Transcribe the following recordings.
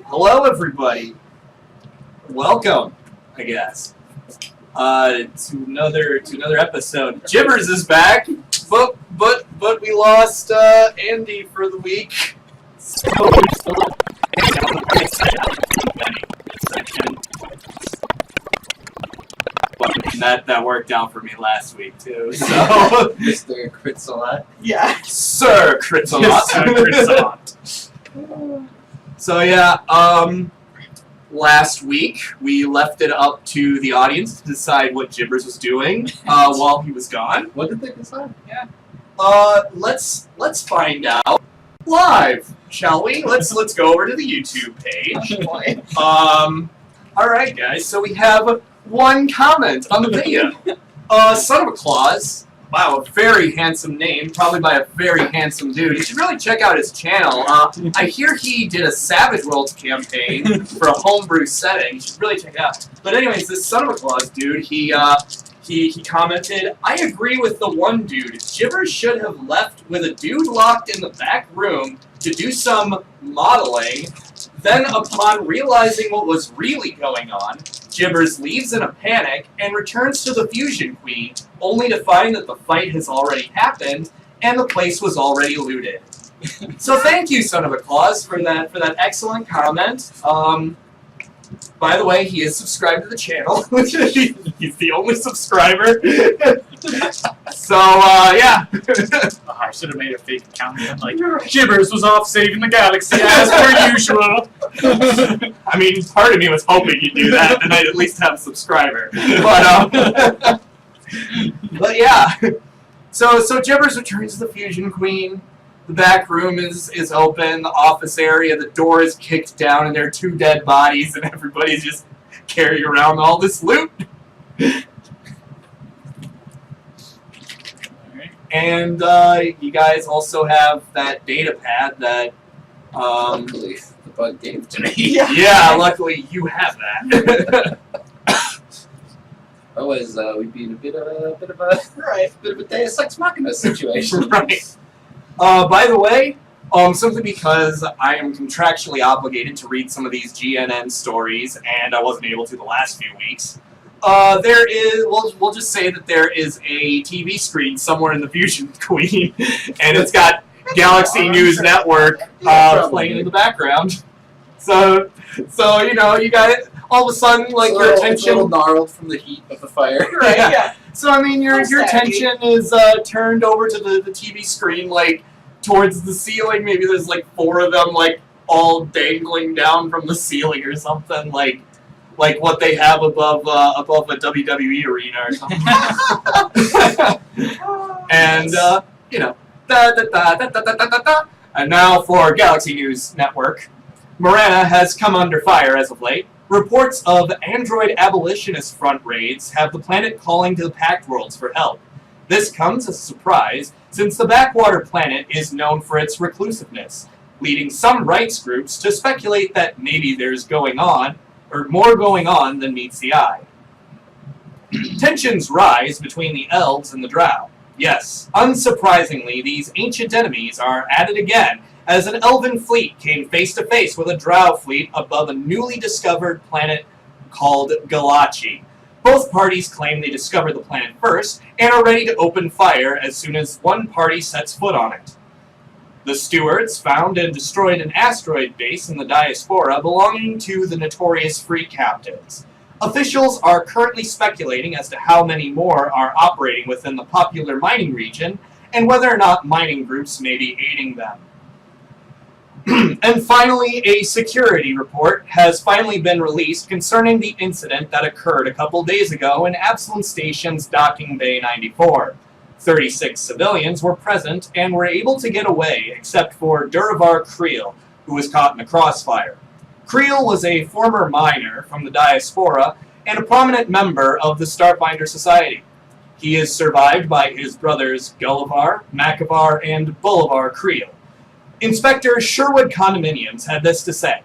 Hello, everybody. Welcome, I guess, to another episode. Jibbers is back, but we lost Andy for the week. So we're still that worked out for me last week too. So Mr. Critsalot. yeah, Sir Critsalot. So yeah, last week we left it up to the audience to decide what Jibbers was doing while he was gone. What did they decide? Yeah. Let's find out live, shall we? Let's go over to the YouTube page. All right, guys. So we have one comment on the video. Son of a Claus. Wow, a very handsome name, probably by a very handsome dude. You should really check out his channel. I hear he did a Savage Worlds campaign for a homebrew setting. You should really check it out. But anyways, this Son of a Claus dude, he commented, "I agree with the one dude. Jibbers should have left with a dude locked in the back room to do some modeling. Then, upon realizing what was really going on, Jibbers leaves in a panic and returns to the Fusion Queen, only to find that the fight has already happened and the place was already looted." So thank you, Son of a Claus, for that excellent comment. By the way, he is subscribed to the channel. He's the only subscriber. So, yeah. I should have made a fake account. Like, Jibbers was off saving the galaxy as per usual. I mean, part of me was hoping you'd do that, and I'd at least have a subscriber. But yeah. So Jibbers returns to the Fusion Queen. The back room is open. The office area, the door is kicked down, and there are two dead bodies, and everybody's just carrying around all this loot. And you guys also have that data pad that Luckily, the bug gave to me. yeah, luckily you have that. Otherwise, we'd be in a bit of a Deus Ex Machina situation. Right. By the way, simply because I am contractually obligated to read some of these GNN stories, and I wasn't able to the last few weeks, there is, we'll just say that there is a TV screen somewhere in the Fusion Queen, and it's got Galaxy News Network playing in the background. So you know, you got it. All of a sudden, like, your attention... It's a little gnarled from the heat of the fire. Right, yeah. So, I mean, your attention is turned over to the TV screen, like, towards the ceiling. Maybe there's, like, 4 of them, like, all dangling down from the ceiling or something, like what they have above a WWE arena or something. And, you know, And now for Galaxy News Network. Morana has come under fire as of late. Reports of android abolitionist front raids have the planet calling to the Pact Worlds for help. This comes as a surprise, since the backwater planet is known for its reclusiveness, leading some rights groups to speculate that maybe there's more going on than meets the eye. Tensions rise between the elves and the drow. Yes, unsurprisingly, these ancient enemies are at it again, as an elven fleet came face-to-face with a drow fleet above a newly discovered planet called Galachi. Both parties claim they discovered the planet first, and are ready to open fire as soon as one party sets foot on it. The stewards found and destroyed an asteroid base in the diaspora belonging to the notorious Free Captains. Officials are currently speculating as to how many more are operating within the popular mining region, and whether or not mining groups may be aiding them. And finally, a security report has finally been released concerning the incident that occurred a couple days ago in Absalom Station's Docking Bay 94. 36 civilians were present and were able to get away, except for Duravar Creel, who was caught in the crossfire. Creel was a former miner from the diaspora and a prominent member of the Starfinder Society. He is survived by his brothers Gullivar, Macavar, and Bolivar Creel. Inspector Sherwood Condominiums had this to say.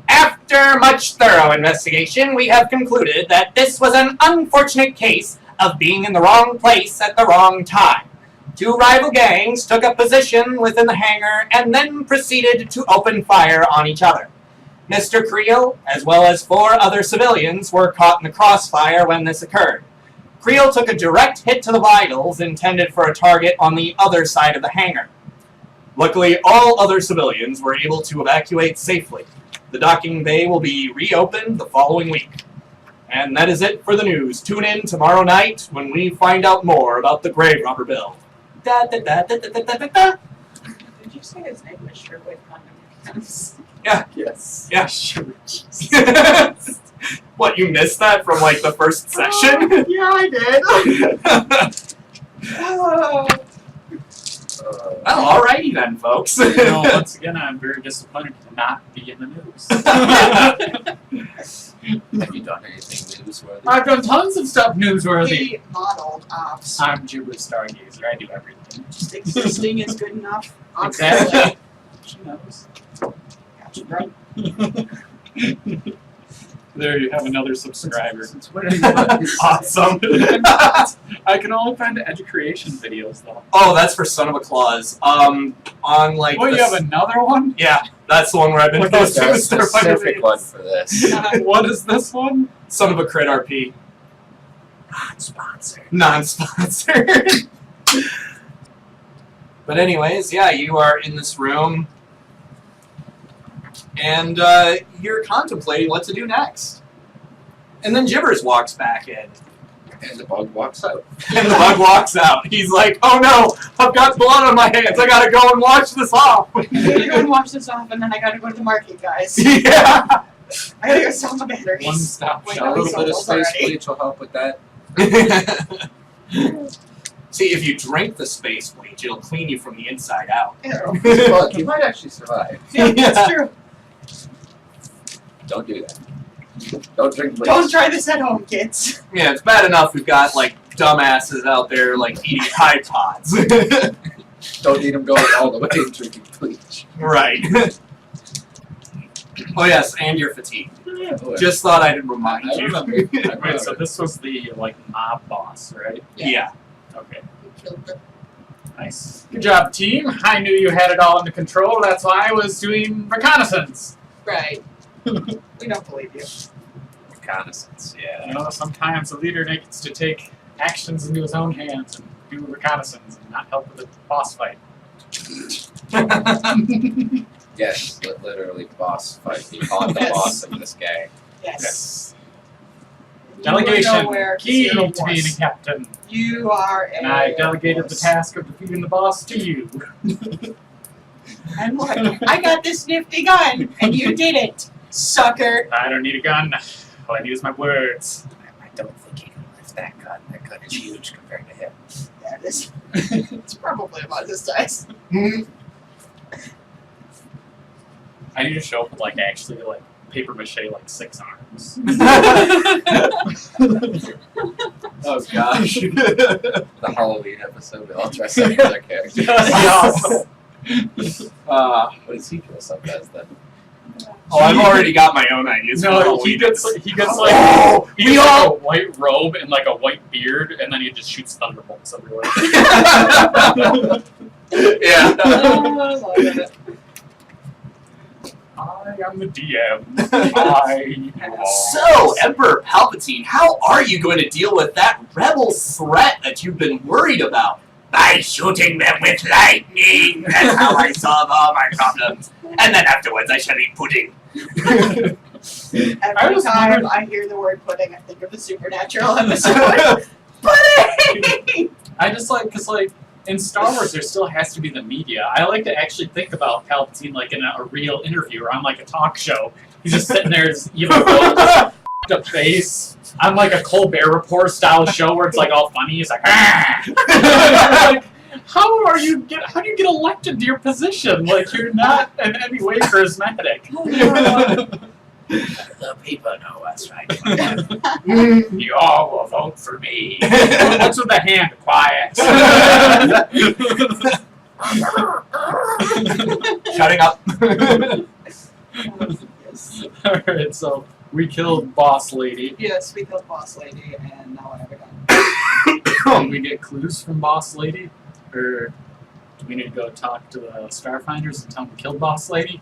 After much thorough investigation, we have concluded that this was an unfortunate case of being in the wrong place at the wrong time. Two rival gangs took up position within the hangar and then proceeded to open fire on each other. Mr. Creel, as well as 4 other civilians, were caught in the crossfire when this occurred. Creel took a direct hit to the vitals intended for a target on the other side of the hangar. Luckily, all other civilians were able to evacuate safely. The docking bay will be reopened the following week. And that is it for the news. Tune in tomorrow night when we find out more about the grave robber bill. Da, da, da, da, da, da, da, da. Did you say his name was Sherwood Condominiums? Yeah. Yes. Yeah. What, you missed that from like the first session? Yeah, I did. Well, alrighty then, folks. Once again, I'm very disappointed to not be in the news. Have you done anything newsworthy? I've done tons of stuff newsworthy. He modeled ops. I'm Jupiter Stargazer. I do everything. Just existing is good enough. Exactly. She knows. Gotcha, bro. There you have another subscriber. Since when are you on this? Awesome. I can only find education videos though. Oh, that's for Son of a Claus. On like. Well, the you have another one? Yeah, that's the one where I've been What posting the There's a Starfinder specific one videos. for this. What is this one? Son of a Crit RP. Non-sponsored. Non-sponsored. But anyways, yeah, you are in this room, and you're contemplating what to do next. And then Gibbers walks back in, And the bug walks out. and the bug walks out. He's like, "Oh no, I've got blood on my hands. I gotta go and wash this off." I gotta go and watch this off, and then I gotta go to the market, guys. Yeah. I gotta go sell my batteries. One stop Wait, A no, shop. he's little bit of sold space already. bleach will help with that. See, if you drink the space bleach, it'll clean you from the inside out. Ew. Bug, you might actually survive. Yeah, that's true. Don't do that. Don't drink bleach. Don't try this at home, kids. Yeah, it's bad enough we've got like dumbasses out there like eating Tide Pods. Don't need them going all the way and drinking bleach. Right. Oh yes, and you're fatigued. Just thought I'd remind I you. remember. Wait, so this was the like mob boss, right? Yeah. Okay. You killed them. Nice. Good job, team. I knew you had it all under control. That's why I was doing reconnaissance. Right. We don't believe you. Reconnaissance, yeah. You know, sometimes a leader needs to take actions into his own hands and do reconnaissance and not help with the boss fight. Yes, literally boss fight. Be on the Yes. boss of this gang. Yes. You Delegation, were nowhere key you're the to being a boss. captain. You are a And I delegated the boss. task of defeating the boss to you. And what? I got this nifty gun, and you did it, sucker. I don't need a gun. All I need is my words. I don't think he can lift that gun. That gun is huge compared to him. Yeah, it is. It's probably about this size. I need to show up with like actually like paper mache like 6 arms. Oh gosh. The Halloween episode, we all dress up as our characters. Awesome. What does he dress up as then? Oh, I've already got my own ideas. for No, Halloween he gets episode. like Oh, he we gets all. like a white robe and like a white beard, and then he just shoots thunderbolts everywhere. Yeah. I love it. I am the DM. I So, Emperor Palpatine, how are you going to deal with that rebel threat that you've been worried about? By shooting them with lightning. That's how I solve all my problems. And then afterwards, I shall eat pudding. Every was time wondering- I hear the word pudding, I think of the Supernatural episode. Pudding! I just like because like in Star Wars there still has to be the media. I like to actually think about Palpatine like in a real interview or on like a talk show. He's just sitting there, his evil up face. On like a Colbert Report style show where it's like all funny. He's like, ah! Like, how do you get elected to your position? Like you're not in any way charismatic. The people know us, right? You all will vote for me. What's with the hand? Quiet. Shutting up. Yes. Alright, so we killed Boss Lady. Yes, we killed Boss Lady, and now I have a gun. Can we get clues from Boss Lady? Or do we need to go talk to the Starfinders and tell them we killed Boss Lady?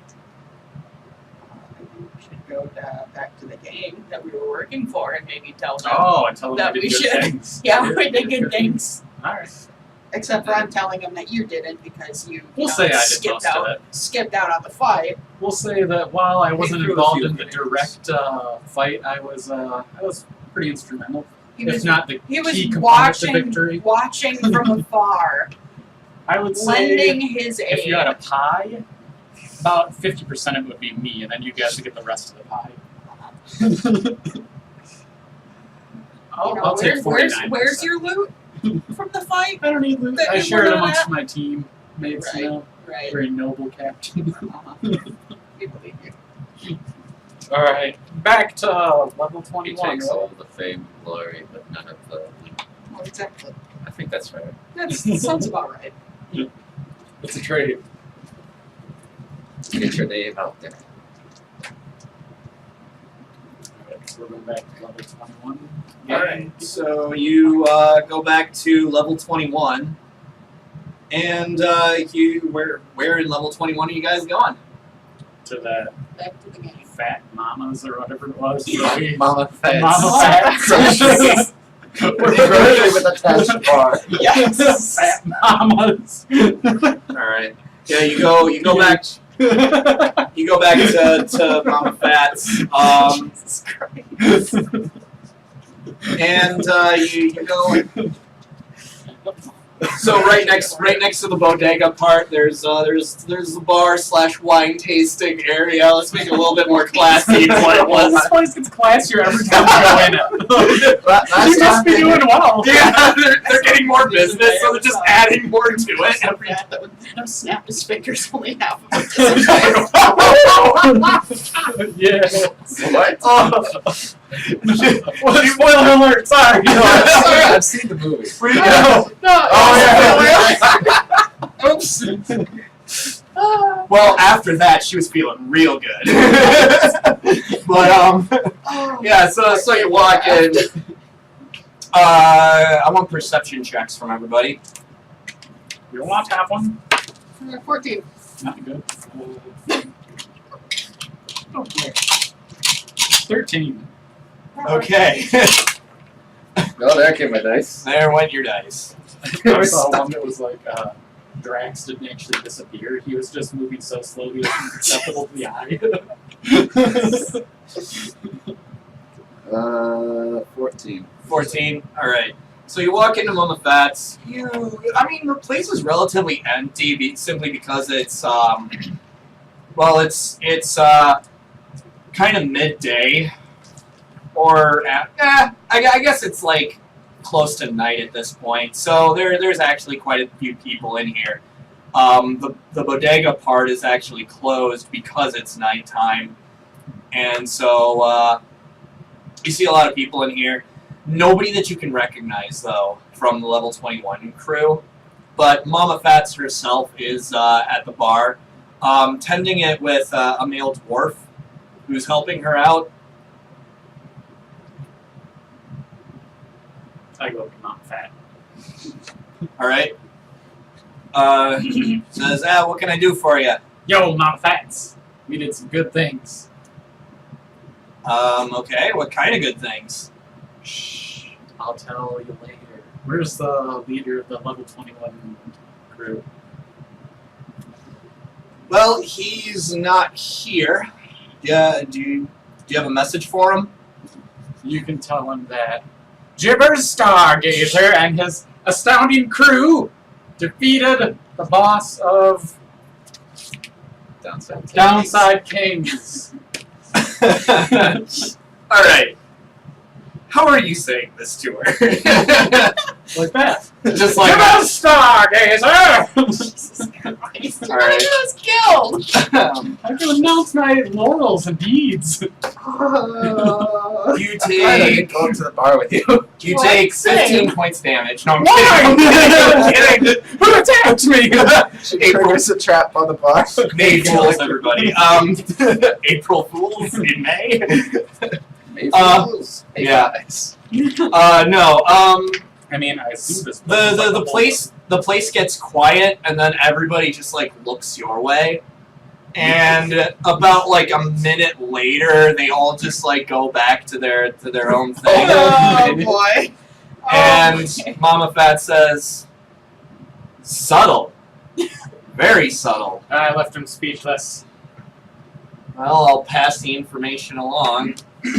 We should go back to the gang that we were working for and maybe tell them. Oh, and tell them That we we did good should. things. Yeah, we did good things. Alright. Except for I'm telling them that you didn't because you We'll say I did skipped most out. of it. Skipped out on the fight. We'll say that while I wasn't threw a involved few in the things. direct fight, I was pretty instrumental. He If was not the he was key component to watching victory. watching from afar, I would say lending his aid. if you had a pie, about 50% of it would be me, and then you guys would get the rest of the pie. I'll take 49%. Where's your loot from the fight? I don't need loot. that I you share it wanted amongst at? my team mates, Right. you know. Right. Very noble captain. We believe you. Alright, back to level He 21. takes all the fame and glory, but none of the. Oh, exactly. I think that's fair. That sounds about right. It's a trade. Get your name out there. Alright, so we're going back to level 21. Alright, so you go back to level 21. And where in level 21 are you guys going? To the Back to the game. Fat Mamas or whatever it was. Yeah, Right? Mama Fats. Mama Fats. Grocery with attached bar. Yes. Fat Mamas. Alright. Yeah, you go back to Mama Fats. Jesus Christ. And you go. So right next to the bodega part, there's the bar / wine tasting area. Let's make it a little bit more classy than what it was. This place gets classier every time you go in it. You must be doing well. Yeah, they're getting more business, so they're just adding more to it every time. That would let him snap his fingers only half of it. Yeah. What? Well, spoiler alert, sorry. I've seen the movie. No. Oops. Well, after that, she was feeling real good. But yeah. So you walk in. I want perception checks from everybody. You don't want to have one? 14. Not good. Okay. 13. Okay. Oh, there came my dice. There went your dice. I saw one that was like Drax didn't actually disappear. He was just moving so slowly it was imperceptible to the eye. 14. 14. All right. So you walk into Mama Fats. The place is relatively empty, simply because it's kind of midday, or I guess it's like close to night at this point. So there's actually quite a few people in here. The bodega part is actually closed because it's nighttime, and so you see a lot of people in here. Nobody that you can recognize, though, from the level 21 crew. But Mama Fats herself is at the bar, tending it with a male dwarf who's helping her out. I go, not fat. All right. Says, what can I do for you? Yo, not fats. We did some good things. Okay. What kind of good things? Shh. I'll tell you later. Where's the leader of the level 21 crew? Well, he's not here. Yeah. Do you have a message for him? You can tell him that Jibber's Stargazer and his astounding crew defeated the boss of Downside Kings. All right. How are you saying this to her? Like that. Just like Jibber's Stargazer! Jesus Christ. All right. He was killed. I can announce my laurels and deeds. You I take go to the bar with you. you What? take Same. 15 points damage. No, I'm Why? kidding. I'm kidding. Who attacked me? She triggers a trap on the bar. May Fools, everybody. April Fools in May. Maybe Yeah. No. I mean, I assume this. The place gets quiet, and then everybody just like looks your way. And about like a minute later, they all just like go back to their own thing. Oh boy. And Okay. Mama Fat says, "Subtle, very subtle." I left him speechless. Well, I'll pass the information along,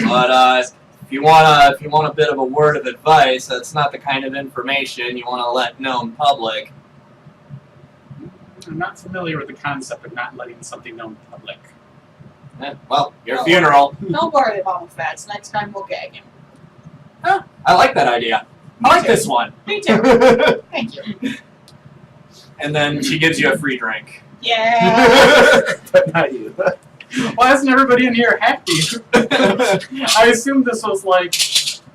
but if you want a bit of a word of advice, that's not the kind of information you want to let known public. I'm not familiar with the concept of not letting something known public. Well, your Oh. funeral. Don't worry, Mama Fats. Next time we'll gag him. I like that idea. I like this one. Me too. Thank you. And then she gives you a free drink. Yeah. But not you. Why isn't everybody in here happy? I assume this was like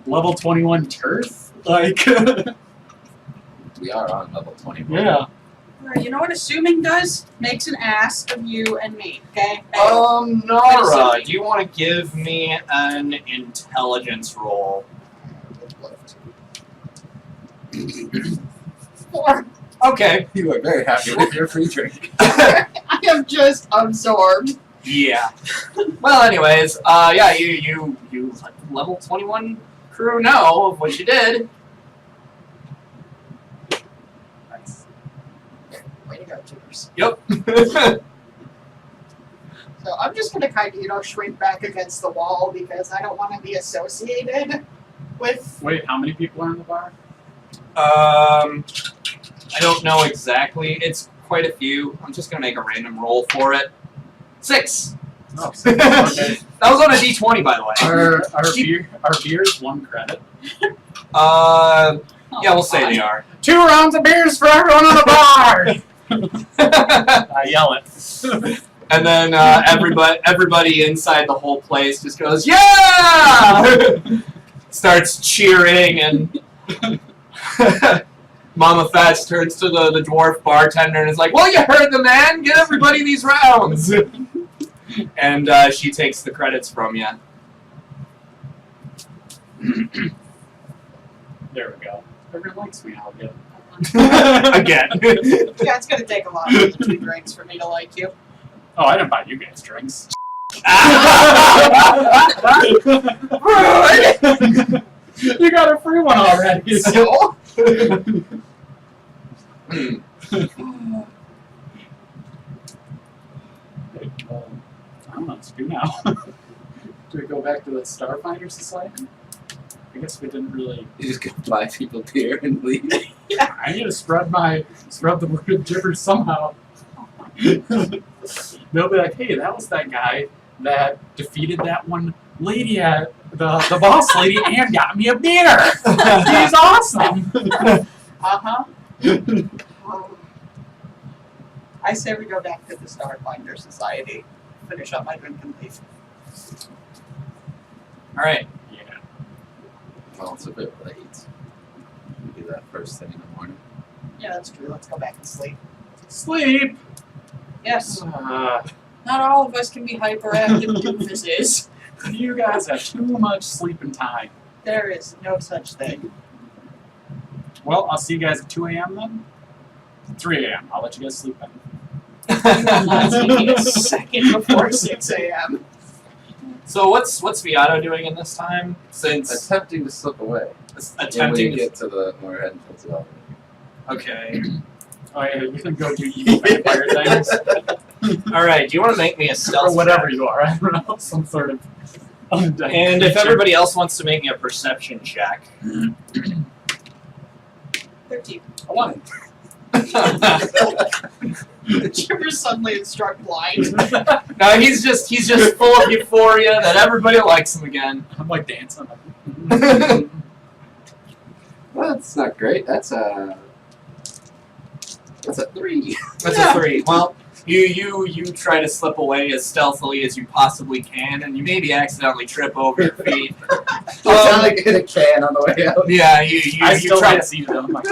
level 21 turf. Like, We are on level 21. yeah. You know what assuming does? Makes an ass of you and me. Okay. Nora, do you want to give me an intelligence roll? Four. Okay. You are very happy with your free drink. I am just absorbed. Yeah. Well, anyways, yeah, you let the level 21 crew know of what you did. Nice. Way to go, Tubers. Yep. So I'm just gonna kind of, shrink back against the wall because I don't want to be associated with. Wait, how many people are in the bar? I don't know exactly. It's quite a few. I'm just gonna make a random roll for it. 6. Oh, Okay. okay. That was on a D20, by the way. Our beers 1 credit. Yeah, we'll say they are. 2 rounds of beers for everyone in the bar. I yell it. And then everybody inside the whole place just goes, "Yeah!" Starts cheering, and Mama Fats turns to the dwarf bartender and is like, "Well, you heard the man. Get everybody these rounds." And she takes the credits from you. There we go. Everyone likes me now again. Again. Yeah, it's gonna take a lot of 2 drinks for me to like you. Oh, I didn't buy you guys drinks. You got a free one already. So. I don't know what to do now. Do we go back to the Starfinder Society? I guess we didn't really. You just go buy people beer and leave. I need to spread the word of gibberish somehow. They'll be like, hey, that was that guy that defeated that one lady at the boss lady and got me a beer. He's awesome. Uh-huh. I say we go back to the Starfinder Society. Finish up my drink and leave. All right. Yeah. Well, it's a bit late. We do that first thing in the morning. Yeah, that's true. Let's go back and sleep. Sleep. Yes. Uh, Not all of us can be hyperactive doofuses. you guys have too much sleeping time. There is no such thing. Well, I'll see you guys at 2 a.m. then. 3 a.m. I'll let you guys sleep then. You will not see me a second before 6 a.m. So what's Viato doing in this time? Since Attempting to slip away. When attempting we to get to the more heading towards the elevator. Okay. Oh yeah, you're gonna go do evil vampire things. All right. Do you want to make me a stealth Or whatever check? you are. I don't know. Some sort of undead And if creature. everybody else wants to make me a perception check. 13. I want it. Chipper suddenly is struck blind. No, he's just full of euphoria that everybody likes him again. I'm like dancing. Well, that's not great. That's a 3. That's Yeah. a 3. Well, you try to slip away as stealthily as you possibly can, and you maybe accidentally trip over your feet. You sound like hit a can on the way out. Yeah, I you still try don't to see them. Like,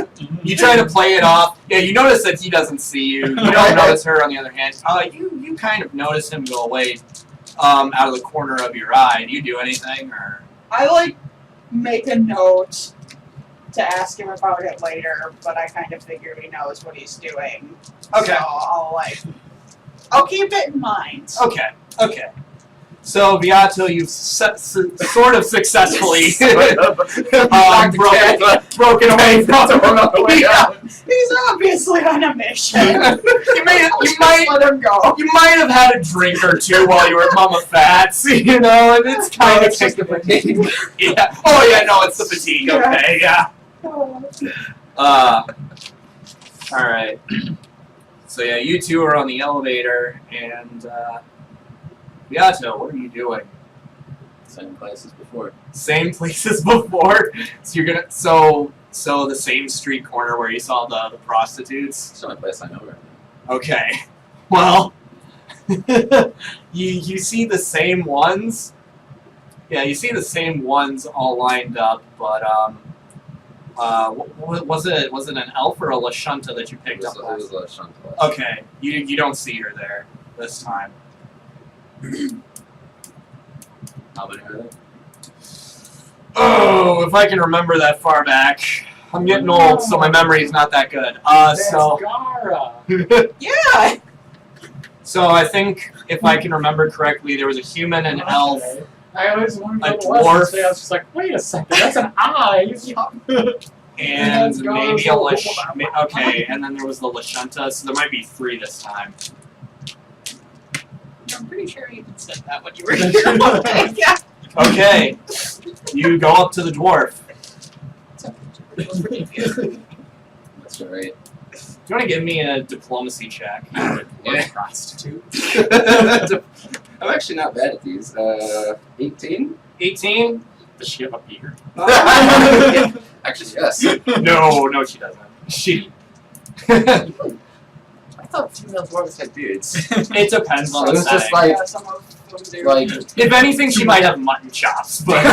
you try to play it off. Yeah, you notice that he doesn't see you. You don't notice her on the other hand. You kind of notice him go away, out of the corner of your eye. Do you do anything or? I make a note to ask him about it later, but I kind of figure he knows what he's doing. Okay. So I'll keep it in mind. Okay. So, Beato, you've sort of successfully broken away from him. Yeah. He's obviously on a mission. you might let him go. You might have had a drink or two while you were at Mama Fats, you know, and it's kind of just the fatigue. Yeah. Oh yeah, no, it's the fatigue. Okay, yeah. All right. So yeah, you two are on the elevator, and Beato, what are you doing? Same place as before. Same place as before. So you're gonna so the same street corner where you saw the prostitutes. It's the only place I know right now. Okay. Well, you see the same ones. Yeah, you see the same ones all lined up, but was it an elf or a Lashunta that you picked up last? It was Lashunta. Okay, you don't see her there this time. How many are there? Oh, if I can remember that far back. I'm getting old, so my memory's not that good. So Gara. Yeah. So I think if I can remember correctly, there was a human, an elf, I always wanted a to go to dwarf. Western State. I was just like, wait a second, that's an eye. and That's maybe a Gara's okay, and then there was the Lashunta, so there might be 3 this time. I'm pretty sure you said that when you were here. Yeah. Okay, you go up to the dwarf. That's right. Do you want to give me a diplomacy check? Yeah. Prostitute. I'm actually not bad at these. 18? 18? Does she have a beard? Actually, yes. No, she doesn't. She. I thought female dwarves had beards. It depends on It the was just setting. like, Yeah, some of them do. like, If anything, she might have mutton chops, but.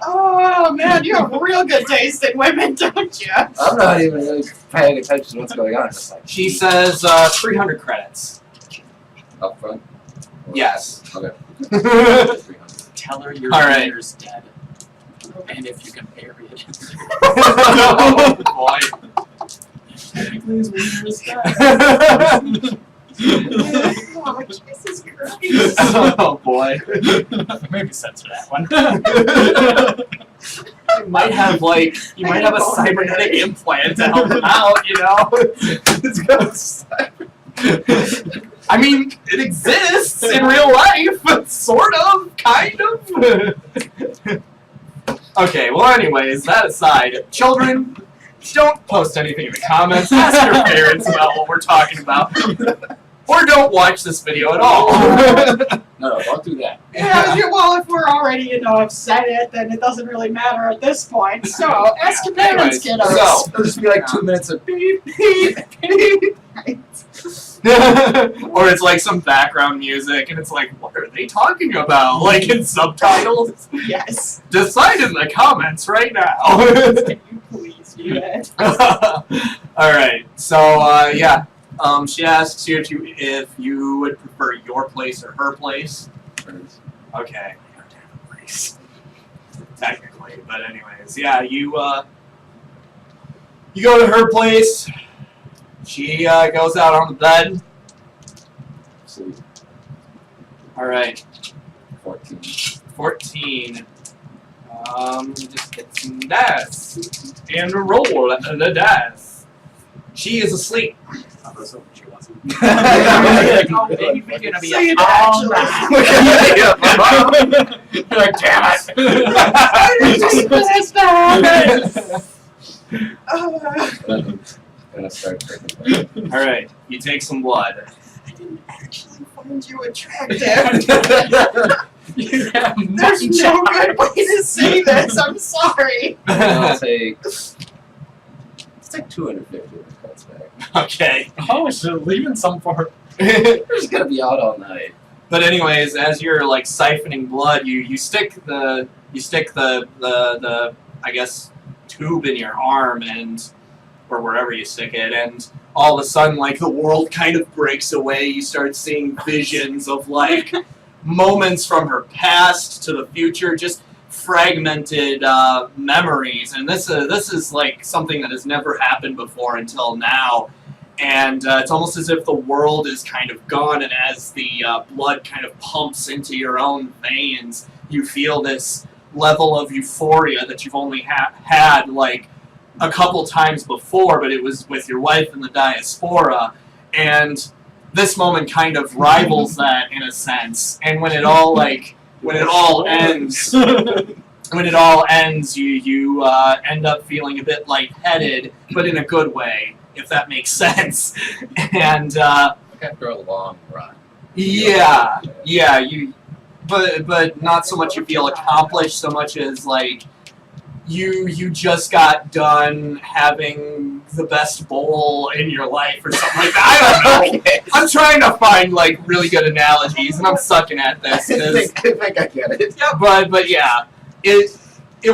Oh man, you have real good taste in women, don't you? I'm not even really paying attention to what's going on. It's like, She says 300 credits. up front? Yes. Okay. 300. Tell her your All right. beard's dead. And if you can bury it. Oh boy. Please, wiener is dead. Oh, Jesus Christ. Oh boy. Maybe censor that one. You might have a cybernetic implant to help him out, you know? It's gonna I mean, it exists in real life, sort of, kind of. Okay, well anyways, that aside, children, don't post anything in the comments, ask your parents about what we're talking about. Or don't watch this video at all. No, don't do that. Yeah, well, if we're already, have said it, then it doesn't really matter at this point. So, ask your parents, Anyways, kiddos. so- It'll just be like 2 minutes of beep, beep, beep. Or it's like some background music, and it's like, what are they talking about? Like in subtitles? Yes. Decide in the comments right now. Can you please do that? Alright, so, yeah. She asks you if you would prefer your place or her place. Okay. Place. Technically, but anyways, yeah, you go to her place. She goes out on the bed. See, Alright. 14. 14. Just get some dice. And roll the dice. She is asleep. I was hoping she wasn't. Oh, Baby, you're gonna be say it up all actually. night. You're like, damn it! I just finished that. Gonna start drinking. Alright, you take some blood. I didn't actually find you attractive. You have There's mutton no chops. good way to say this. I'm sorry. I'll take. It's like 250 when it comes back. Okay. Oh, she's leaving some for her. We're just gonna be out all night. But anyways, as you're like siphoning blood, you stick the I guess tube in your arm and or wherever you stick it, and all of a sudden like the world kind of breaks away. You start seeing visions of like moments from her past to the future, just fragmented memories, and this is like something that has never happened before until now. And it's almost as if the world is kind of gone, and as the blood kind of pumps into your own veins, you feel this level of euphoria that you've only had like a couple times before, but it was with your wife in the diaspora, and this moment kind of rivals that in a sense. And when it all ends, you end up feeling a bit lightheaded, but in a good way, if that makes sense. And After a long run. yeah, but not so much you feel accomplished, so much as like you just got done having the best bowl in your life or something like that. I don't know. Okay. I'm trying to find like really good analogies, and I'm sucking at this. I think I get it. But yeah, it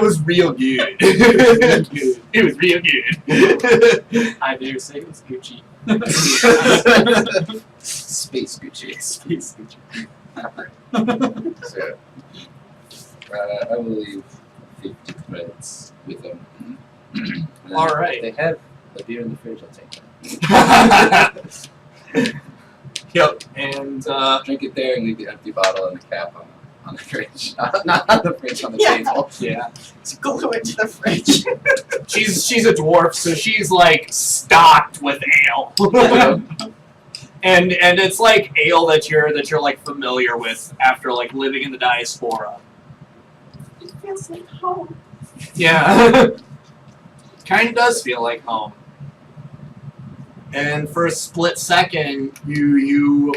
was real good. It was real good. I dare say it was Gucci. Space Gucci. Space Gucci. So, I will leave 50 credits with them. And All right. If they have a beer in the fridge, I'll take that. Yep, and Drink it there and leave the empty bottle and the cap on the fridge. Not on the fridge, on the Yeah. table. yeah, Just glue it to the fridge. she's a dwarf, so she's like stocked with ale. And it's like ale that you're like familiar with after like living in the diaspora. It feels like home. Yeah. Kind of does feel like home. And for a split second, you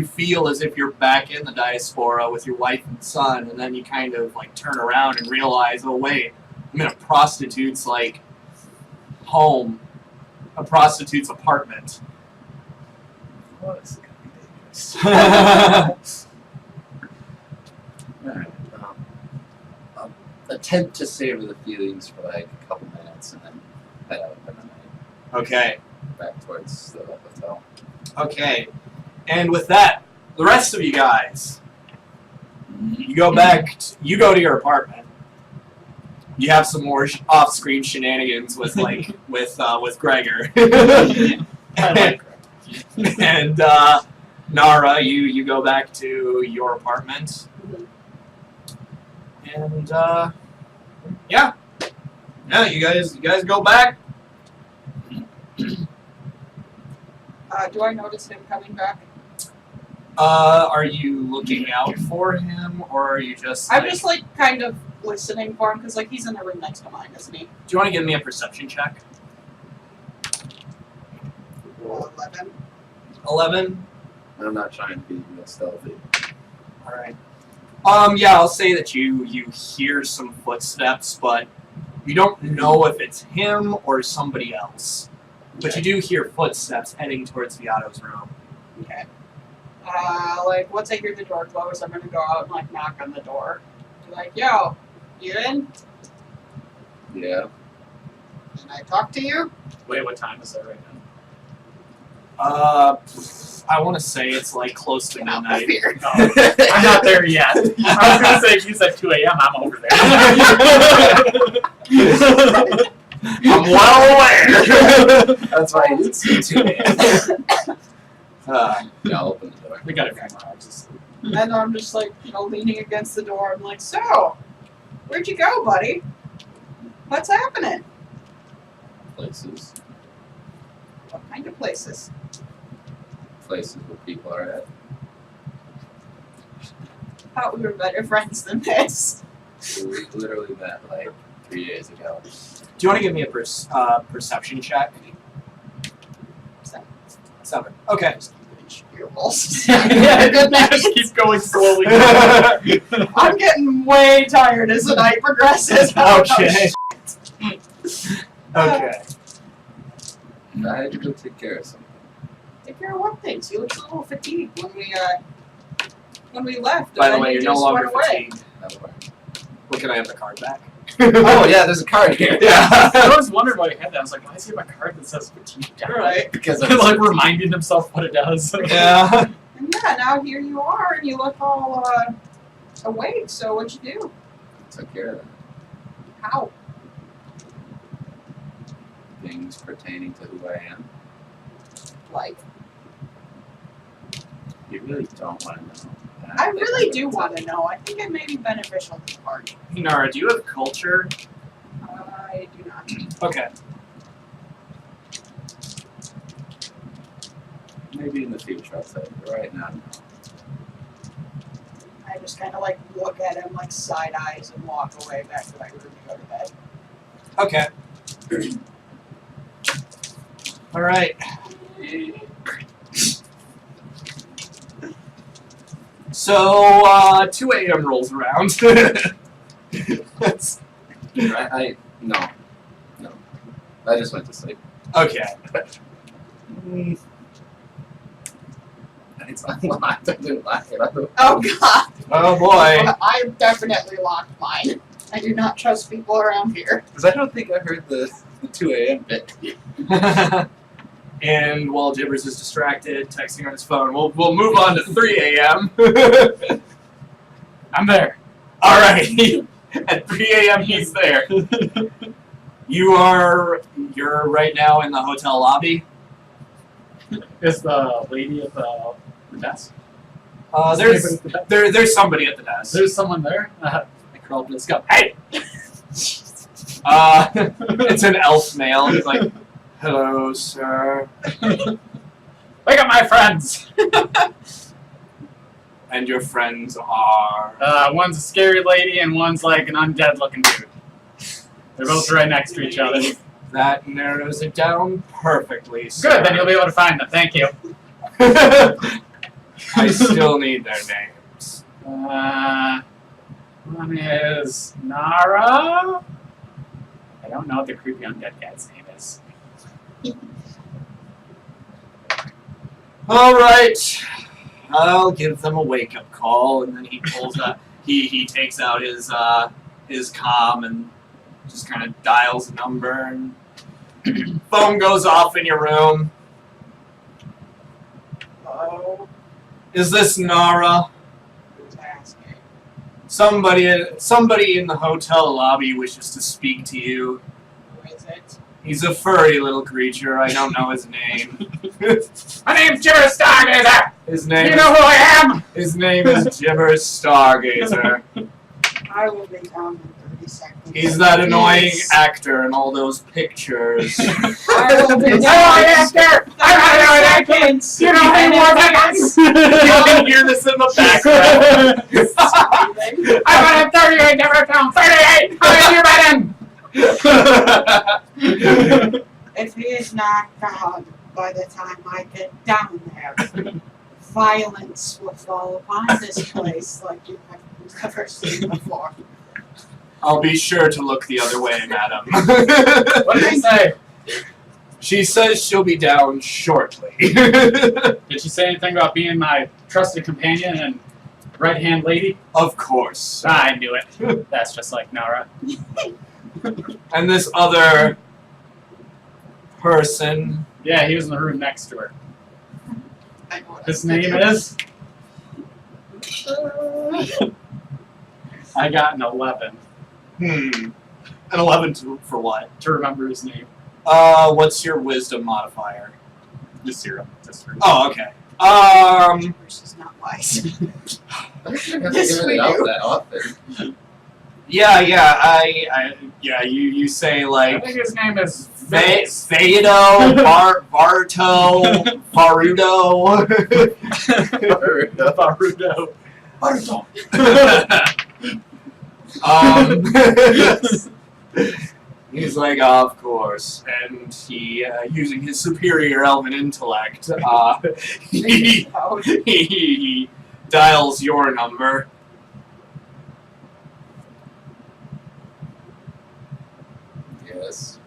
feel as if you're back in the diaspora with your wife and son, and then you kind of like turn around and realize, oh wait, I'm in a prostitute's like home, a prostitute's apartment. Oh, this is gonna be dangerous. Alright, I'll attempt to savor the feelings for like a couple minutes and then head out for the night, Okay. back towards the hotel. Okay. And with that, the rest of you guys, you go back, you go to your apartment. You have some more off-screen shenanigans with like with Gregor. I like And Nara, you go back to your apartment. And yeah, you guys go back. Do I notice him coming back? Are you looking out for him, or are you just? I'm just like kind of listening for him because like he's in the room next to mine, isn't he? Do you want to give me a perception check? 11. 11. I'm not trying to be real stealthy. All right. Yeah, I'll say that you hear some footsteps, but you don't know if it's him or somebody else. But you do hear footsteps heading towards Viato's room. Okay. Like once I hear the door close, I'm gonna go out and like knock on the door. Be like, yo, you in? Yeah. Can I talk to you? Wait, what time is it right now? I want to say it's like close to Get out of midnight. here. Oh, I'm not there yet. I was gonna say if you said 2 a.m., I'm over there. I'm well aware. That's why it's 2 a.m. Yeah, I'll open the door. We got a few miles. And I'm just like, leaning against the door. I'm like, so, where'd you go, buddy? What's happening? Places. What kind of places? Places where people are at. Thought we were better friends than this. We literally met like 3 days ago. Do you want to give me a perception check? 7. Okay. Your rolls. Yeah, just keep going slowly. I'm getting way tired as the night progresses. Okay. Okay. I had to go take care of something. Take care of what things? You looked a little fatigued when we left. By the and way, then you're you no just longer went away. fatigued. That worked. Well, can I have the card back? Oh yeah, there's a card here. Yeah. I always wondered why he had that. I was like, why does he have a card that says fatigue down? Right. Because Like reminding himself what it does. Yeah. And yeah, now here you are, and you look all awake, so what'd you do? Took care of that. How? Things pertaining to who I am. Like, You really don't want to know. I really do want to know. I think it may be beneficial to the party. Nara, do you have culture? I do not. Okay. Maybe in the future I'll tell you. But right now, no. I just kind of like look at him like side eyes and walk away back to my room to go to bed. Okay. All right. So 2 a.m. rolls around. That's- No. I just went to sleep. okay. It's unlocked. I didn't lock it up. Oh god! Oh boy. I definitely locked mine. I do not trust people around here. Because I don't think I heard the 2 a.m. bit. And while Jibbers is distracted, texting on his phone, we'll move on to 3 a.m. I'm there. All right. At 3 a.m. he's there. You're right now in the hotel lobby. Is the lady at the desk? There's somebody at the desk. There's someone there. I crawled to his cup. Hey. It's an elf male. He's like, "Hello, sir." Look at my friends. And your friends are. One's a scary lady and one's like an undead looking dude. They're both right next to each other. That narrows it down perfectly, sir. Good, then you'll be able to find them. Thank you. I still need their names. One is Nara. I don't know what the creepy undead guy's name is. All right, I'll give them a wake-up call, and then he pulls out. He takes out his comm and just kind of dials a number, and phone goes off in your room. Oh, Is this Nara? who's asking? Somebody in the hotel lobby wishes to speak to you. Who is it? He's a furry little creature. I don't know his name. My name's Jibber Stargazer! His name. You know who I am? His name is Jibbers Stargazer. I will be down in 30 seconds. He's that annoying Yes. actor in all those pictures. I will be Oh, down in actor! I'm not doing that! seconds. You know how many more seconds? You can hear this in the background. I want him 38, never found 38! How many you bet him? If he is not found by the time I get down there, violence will fall upon this place like you have never seen before. I'll be sure to look the other way, madam. What did he say? She says she'll be down shortly. Did she say anything about being my trusted companion and right-hand lady? Of course. I knew it. That's just like Nara. And this other person. Yeah, he was in the room next to her. I know what His I'm name thinking. is? I got an 11 An 11 for what? to remember his name. What's your wisdom modifier? Just 0. Just 0. Oh, okay. This is not wise. I don't think I've Yes, given we it out do. that often. Yeah, you say I like think his name is Theodo, Barto, Farudo. Barudo. He's like, of course, and he, using his superior elven intellect, he dials your number. Yes.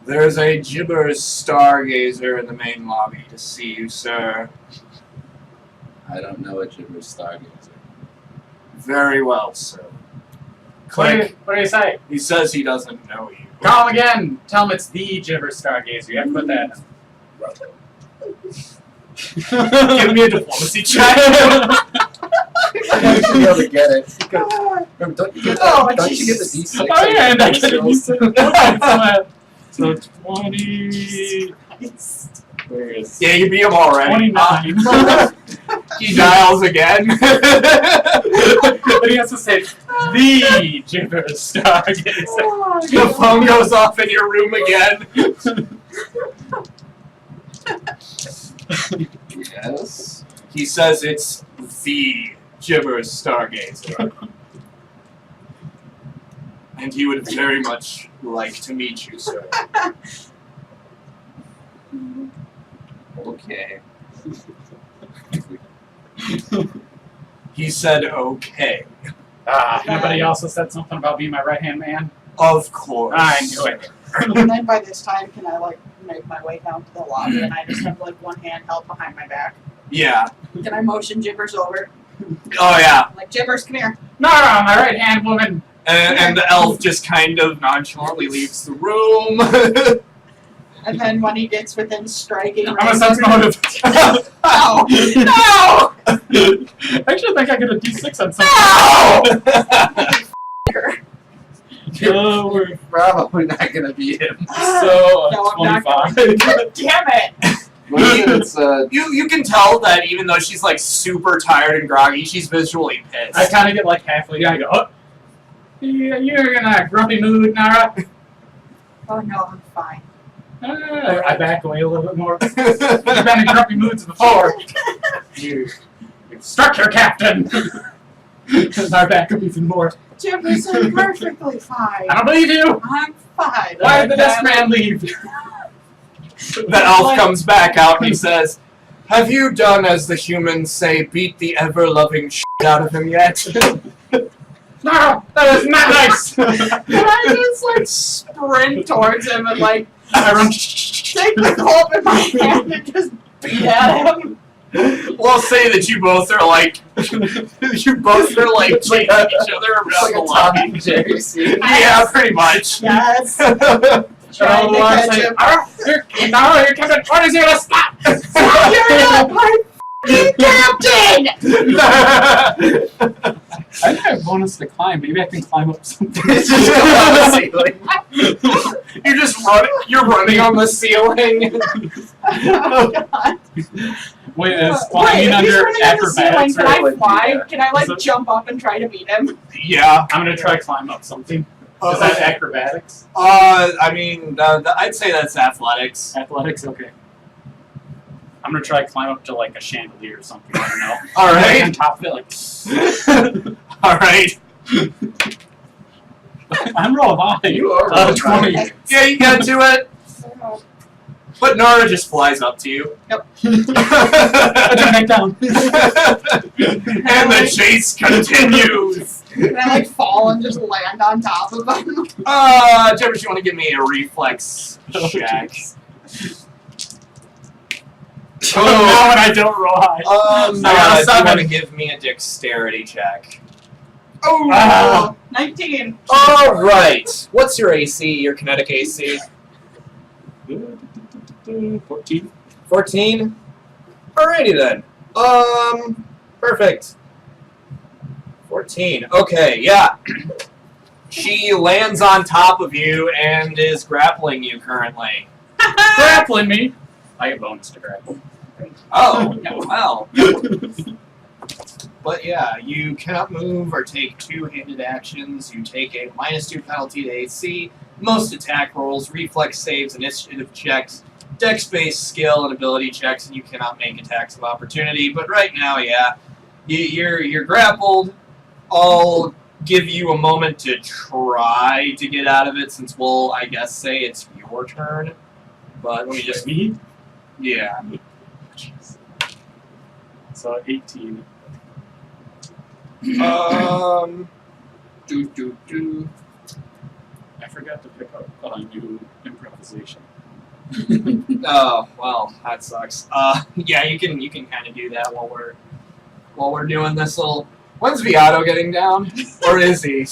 There's a Jibbers Stargazer in the main lobby to see you, sir. I don't know what Jibber's Stargazer. Very well, sir. What Click. do you say? He says he doesn't know you. Call him again. Tell him it's the Jibber Stargazer. You have to put that Give me a diplomacy check. You should be able to get it. Because, remember, don't you get the D6? Oh yeah, and I get a rolls? D6. So 20. Where is Yeah, you beat him already. 29. He dials again. But he has to say the Jupiter Stargazer. The phone goes off in your room again. Yes. He says it's the Gibber Stargazer. And he would very much like to meet you, sir. Okay. He said okay. Anybody else has said something about being my right-hand man? Of course. I knew it. And then by this time, can I like make my way down to the lobby and I just have like one hand held behind my back? Yeah. Can I motion Jibbers over? Oh, yeah. I'm like, Jibbers, come here. No, my right-hand woman. And the elf just kind of nonchalantly leaves the room. And then when he gets within striking I'm a sense motive. No! No! I actually think I get a D6 on something. No! We're probably not gonna beat him. So, No, I'm not 25. God damn it! Well, it's, You can tell that even though she's like super tired and groggy, she's visually pissed. I kind of get like halfway down. I go, oh, you're in a grumpy mood, Nara. Oh no, I'm fine. I back away a little bit more. You've been in grumpy moods before. You structure captain. And I back up even more. Jibbers, I'm perfectly fine. I don't believe you. I'm fine. Why did the desk man leave? The elf comes back out and he says, "Have you done as the humans say, beat the ever-loving shit out of him yet?" No, that is not nice. And I just like sprint towards him and like I run. take the club in my hand and just beat at him. We'll say that you both are like, chasing each other around like the a Tom lobby. and Jerry scene. Yeah, pretty much. Yes. Trying Trying to catch him. You're Captain. What is you to stop? Stop, you're not my f***ing captain! I think I have bonus to climb. Maybe I can climb up something. It's just on the ceiling. You're running on the ceiling. Oh, God. Wait, is Wait, climbing if he's under running on the ceiling, acrobatics? can Or I like, fly? yeah. Can I like Is it- jump up and try to beat him? Yeah. I'm gonna try to climb up something. Is that acrobatics? I mean, I'd say that's athletics. Athletics? Okay. I'm gonna try to climb up to like a chandelier or something. I don't know. All Like, right. on top of it, like. All right. I'm real high. You are 20. Yeah, you can do it. But Nara just flies up to you. Yep. I jump back down. And the chase continues. Can I like fall and just land on top of him? Jeffers, you want to give me a reflex check? Now when I don't roll high. I got a I got a 7. want to give me a dexterity check. Oh, Ah. 19. All right. What's your AC? Your kinetic AC? 14. 14. Alrighty then. Perfect. 14. Okay, yeah. She lands on top of you and is grappling you currently. Grappling me. I get bonus to grapple. Oh, well. But yeah, you cannot move or take two-handed actions. You take a -2 penalty to AC, most attack rolls, reflex saves, initiative checks, dex-based skill and ability checks, and you cannot make attacks of opportunity. But right now, yeah, you're grappled. I'll give you a moment to try to get out of it, since we'll, I guess, say it's your turn. But let me just... Me? Yeah. So 18. Do. I forgot to pick up a new improvisation. Oh, well, that sucks. Yeah, you can kind of do that while we're doing this little... When's Viato getting down? Or is he?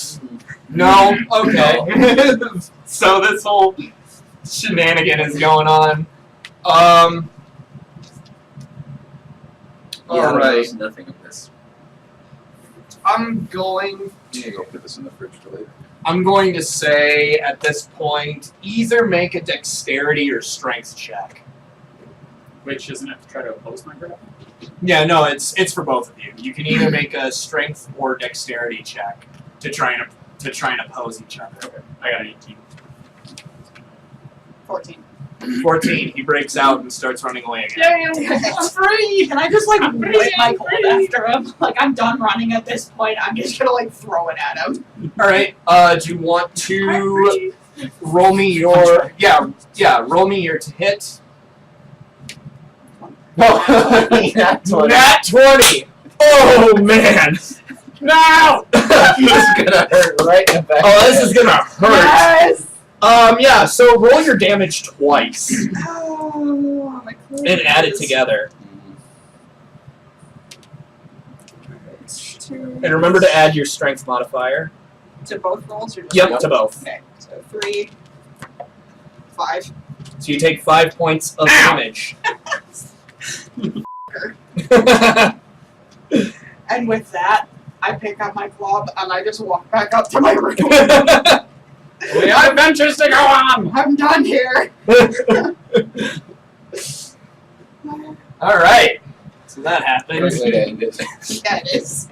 No? Okay. So this whole shenanigan is going on. Yeah, Alright. knows nothing of this. I'm going. You can go put this in the fridge for later. I'm going to say at this point, either make a dexterity or strength check. Which doesn't have to try to oppose my grab. Yeah, no, it's for both of you. You can either make a strength or dexterity check to try and oppose each other. Okay, I got an 18. 14. 14. He breaks out and starts running away again. I'm free! Can I just like I'm whip free, my I'm hold free. after him? Like I'm done running at this point. I'm just gonna like throw it at him. All right. Do you want to roll me your roll me your hit? Nat 20. Nat 20. Oh man. No. This is gonna hurt right in the back. Oh, this is gonna hurt. Yes. Yeah. So roll your damage twice Oh, my and add it together. And remember to add your strength modifier. To both rolls or just Yep, one? to both. Okay, so 3, 5. So you take 5 points of damage. And with that, I pick up my club and I just walk back up to my room. We have adventures to go on! I'm done here. All right. So that happened. Great way to end it. Yeah, it is.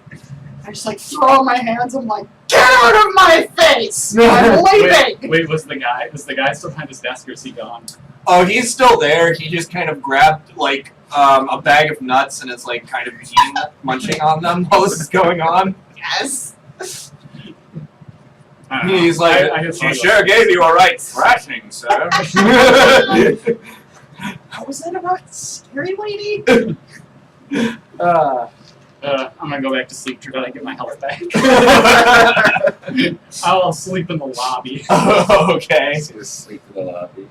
I just like throw my hands. I'm like, get out of my face! I'm leaving. Wait, was the guy still behind his desk or is he gone? Oh, he's still there. He just kind of grabbed like a bag of nuts and is like kind of eating, munching on them while this is going on. Yes. I don't know. He's like, I just she wanted sure gave you a right thrashing, sir. How was that about scary lady? I'm gonna go back to sleep till I get my health back. I'll sleep in the lobby. Okay. Just gonna sleep in the lobby.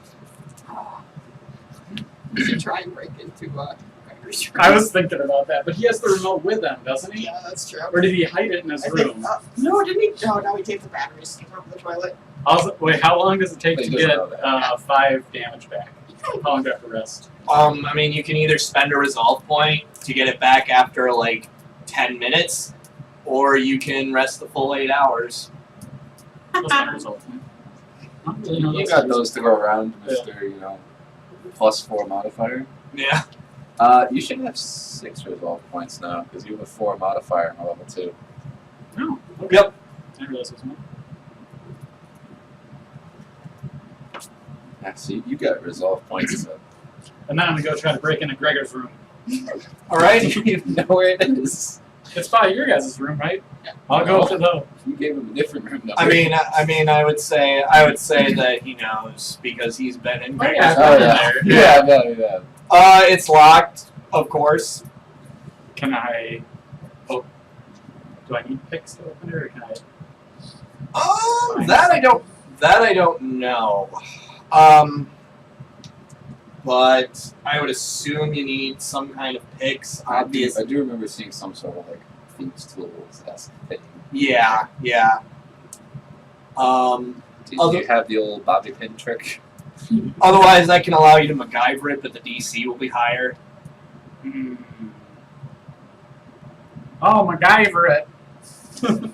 You should try and break into Gregor's room. I was thinking about that, but he has the remote with him, doesn't he? Yeah, that's true. Or did he hide it in his I room? think, no, didn't he? No, no, he takes the batteries out of the toilet. Wait, how long does it take He to doesn't get know that. 5 damage back? How long do I have to rest? I mean, you can either spend a resolve point to get it back after like 10 minutes, or you can rest the full 8 hours. What's my result? I don't really know You those got things. those to go around, Mr. +4 modifier. Yeah. You should have 6 resolve points now because you have a 4 modifier on level 2. No. Okay. Yep. I didn't realize it was more. Yeah, so you got resolve points. So. And then I'm gonna go try to break into Gregor's room. All right. You know where it is. It's by your guys' room, right? I'll go to the. You gave him a different room number. I mean, I would say that he knows because he's been in. Oh, Gregor's yeah. Oh, room. yeah. Yeah. Yeah. It's locked, of course. Can I? Oh, do I need picks to open it, or can I? That I don't know. But I would assume you need some kind of picks. Obviously. I do remember seeing some sort of like thieves' tools esque thing. Yeah. Do you have the old bobby pin trick? Otherwise, I can allow you to MacGyver it, but the DC will be higher. Oh, MacGyver it.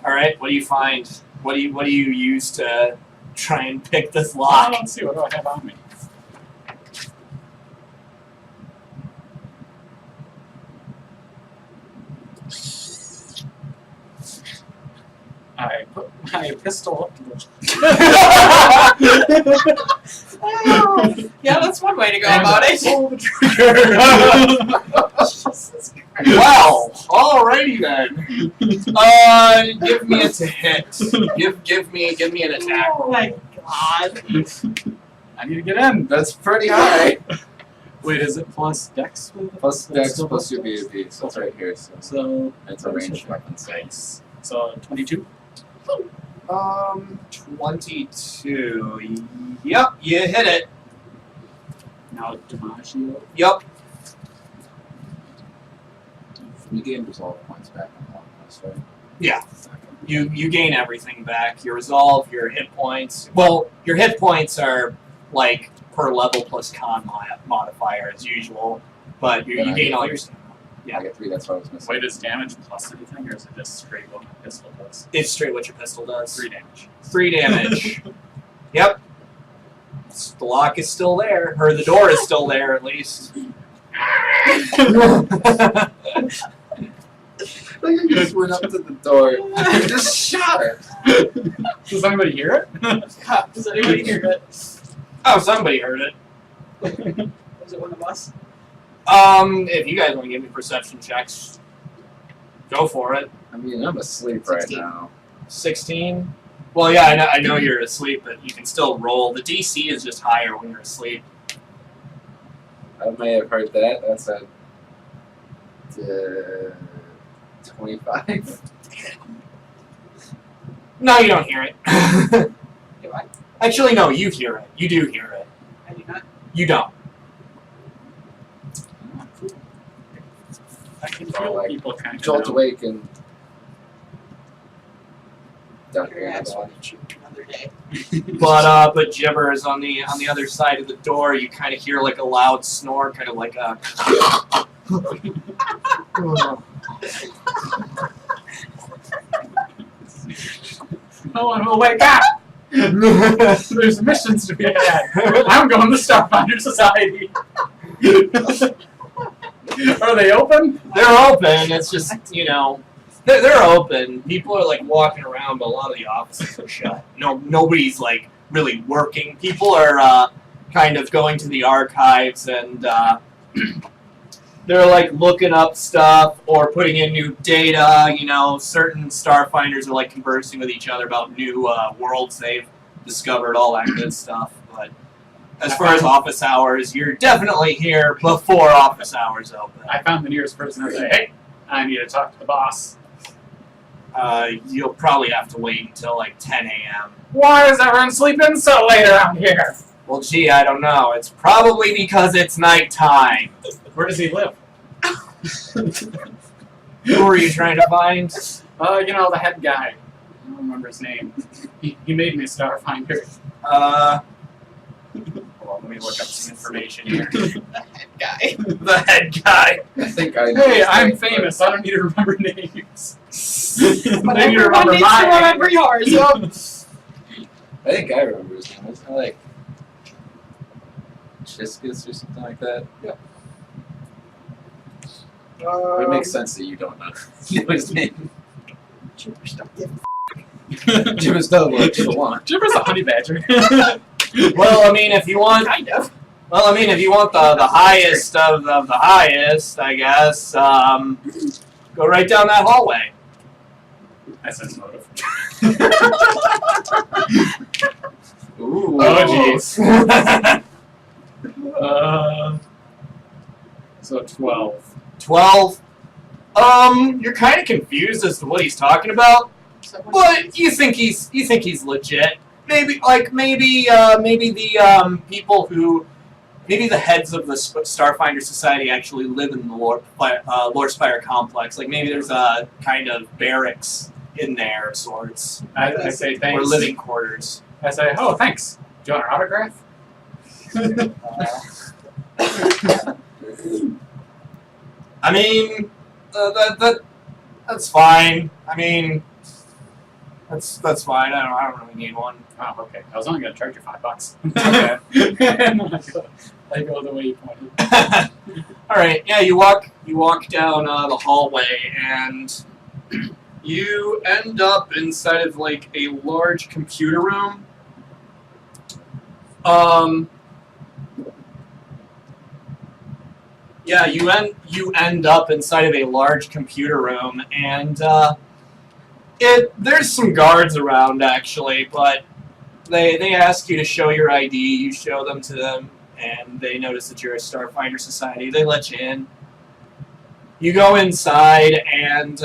All right. What do you find? What do you use to try and pick this Oh, lock? let's see. What do I have on me? I put my pistol up to the. Oh, yeah, that's one way to go about it. Pull the trigger. Jesus Christ. Well, alrighty then. Give me a to hit. Give me an attack. Oh my god. I need to get in. That's pretty high. Wait, is it plus Dex? Plus That's Dex still plus your Dex? BAB, so it's right here. So So it's a ranged weapon. So So 22. 22. Yep, you hit it. Now DiMaggio. Yep. you gain resolve points back on long rest, right? Yeah. You gain everything back. Your resolve, your hit points. Well, your hit points are like per level plus con modifier as usual, but you gain all your stamina. Yeah. I got 3, that's what I was missing. Wait, is damage plus anything, or is it just straight what my pistol does? It's straight what your pistol does. 3 damage. 3 damage. Yep. The lock is still there, or the door is still there at least. You just went up to the door and just shot it. Does anybody hear it? Does anybody hear it? Oh, somebody heard it. Was it one of us? If you guys want to give me perception checks, go for it. I mean, I'm asleep right 16. now. 16. Well, yeah, I know you're asleep, but you can still roll. The DC is just higher when you're asleep. I may have heard that. That's a 25. No, you don't hear it. Do I? Actually, no, you hear it. You do hear it. I do not. You don't. I can Oh, feel like, people kind of Jolt awake and down Your here in ass the will ball. eat you another day. But Jibber is on the other side of the door. You kind of hear like a loud snore, kind of like a. No one will wake up! There's missions to be had. I'm going to Starfinder Society. Are they open? They're open. It's just they're open. People are like walking around, but a lot of the offices are shut. Nobody's like really working. People are kind of going to the archives and they're like looking up stuff or putting in new data. Certain Starfinders are like conversing with each other about new worlds they've discovered, all that good stuff. But as far as office hours, you're definitely here before office hours open. I found the nearest person and say, hey, I need to talk to the boss. You'll probably have to wait until like 10 a.m. Why is everyone sleeping so late around here? Well, gee, I don't know. It's probably because it's nighttime. Where does he live? Who are you trying to find? The head guy. I don't remember his name. He made me a Starfinder. Hold on, let me look up some information here. The head guy. The head guy. I think I know Hey, his I'm name, but famous. I don't need to remember names. But I need to everyone remember needs to mine. remember yours. Yup. I think I remember his name. Isn't it like Chiskus or something like that? But it makes sense that you don't know his name. Jibber's don't give Jibber's no what you want. Jibber's a honey badger. Well, I mean, if you want, kind of. the highest of the highest, I guess, go right down that hallway. That's his motive. Ooh. Oh, jeez. So 12. 12. You're kind of confused as to what he's talking about, but you think he's legit. Maybe the people who, maybe the heads of the Starfinder Society actually live in the Lore Spire complex. Like maybe there's a kind of barracks in there of sorts, I say thanks. or living quarters. I say, oh, thanks. Do you want an autograph? I mean, that's fine. I mean, that's fine. I don't really need one. Oh, okay. I was only going to charge you $5. Okay. I go the way you pointed. All right. Yeah, you walk down the hallway, and you end up inside of like a large computer room. Yeah, you end up inside of a large computer room, and there's some guards around actually, but they ask you to show your ID. You show them to them, and they notice that you're a Starfinder Society. They let you in. You go inside, and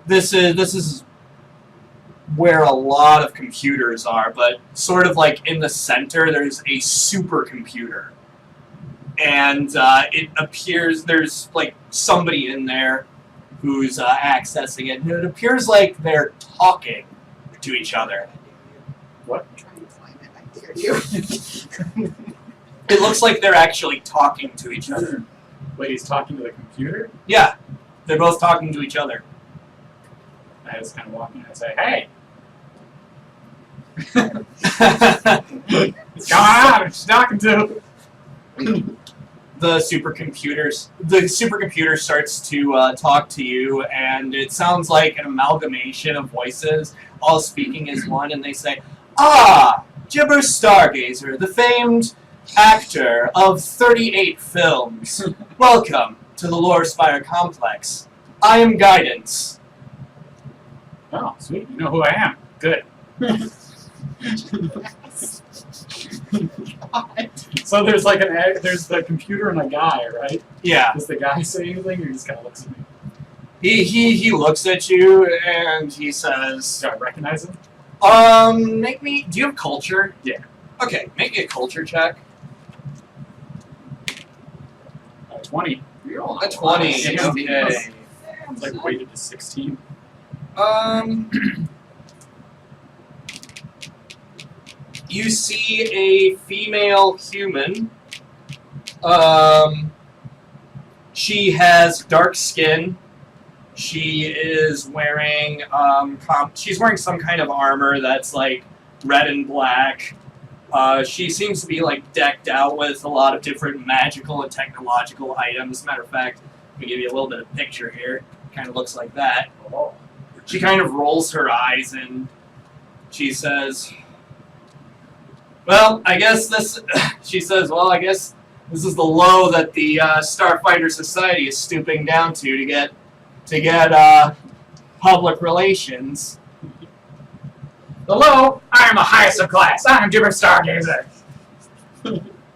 this is where a lot of computers are, but sort of like in the center, there's a supercomputer. And it appears there's like somebody in there who's accessing it, and it appears like they're talking to each other. What? I'm trying to find it. I dare you. It looks like they're actually talking to each other. Wait, he's talking to the computer? Yeah, they're both talking to each other. I just kind of walk in and say, hey, what's going on? Who's she talking to? The supercomputer starts to talk to you, and it sounds like an amalgamation of voices, all speaking as one, and they say, "Ah, Gibber Stargazer, the famed actor of 38 films. Welcome to the Lore Spire Complex. I am Guidance." Oh, sweet. You know who I am. Good. So there's like there's the computer and a guy, right? Yeah. Does the guy say anything, or he just kind of looks at me? He looks at you, and he says, Do I recognize him? make me, do you have culture? Yeah. Okay, make me a culture check. 20. You're all A 20. Yeah. Okay. It's like weighted to 16. You see a female human. She has dark skin. She is wearing she's wearing some kind of armor that's like red and black. She seems to be like decked out with a lot of different magical and technological items. Matter of fact, let me give you a little bit of picture here. Kind of looks like that. Oh. She kind of rolls her eyes and she says, "Well, I guess this." She says, "Well, I guess this is the low that the Starfinder Society is stooping down to get public relations." Hello, I am the highest of class. I am Gibber Stargazer.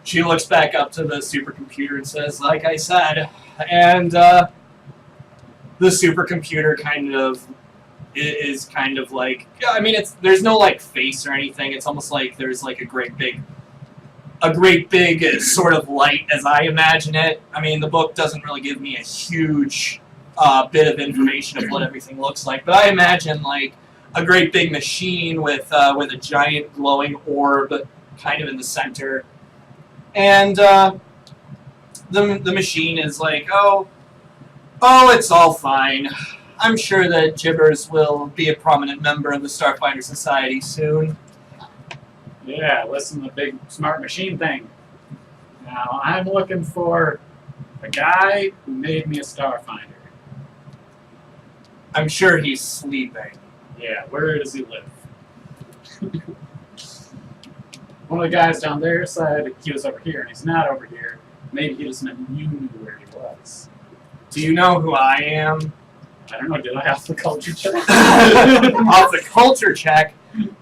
She looks back up to the supercomputer and says, "Like I said," and the supercomputer kind of is kind of like, I mean, there's no like face or anything. It's almost like there's like a great big sort of light as I imagine it. I mean, the book doesn't really give me a huge bit of information of what everything looks like, but I imagine like a great big machine with a giant glowing orb kind of in the center, and the machine is like, oh, it's all fine. I'm sure that Gibbers will be a prominent member of the Starfinder Society soon. Yeah, listen to the big smart machine thing. Now, I'm looking for a guy who made me a Starfinder. I'm sure he's sleeping. Yeah, where does he live? One of the guys down there said he was over here, and he's not over here. Maybe he just meant you knew where he was. Do you know who I am? I don't know, did I have the culture check? Off the culture check. You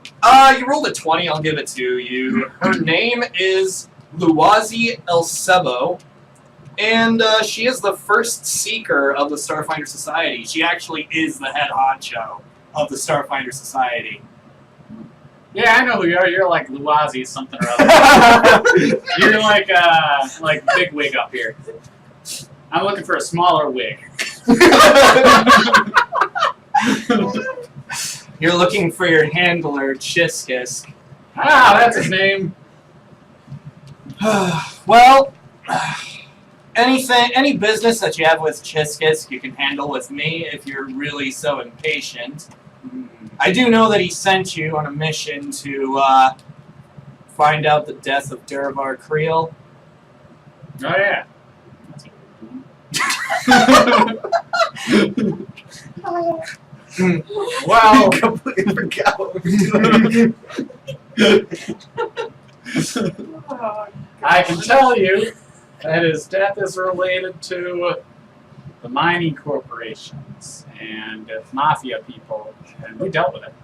rolled a 20, I'll give it to you. Her name is Luwazi El Sebo, and she is the first seeker of the Starfinder Society. She actually is the head honcho of the Starfinder Society. Yeah, I know who you are. You're like Luwazi something or other. You're like big wig up here. I'm looking for a smaller wig. You're looking for your handler, Chiskisk. Ah, that's his name. Well, any business that you have with Chiskisk, you can handle with me if you're really so impatient. I do know that he sent you on a mission to find out the death of Durvar Creel. Oh yeah. Well, completely forgot what we were doing. I can tell you that his death is related to the mining corporations and mafia people, and we dealt with it.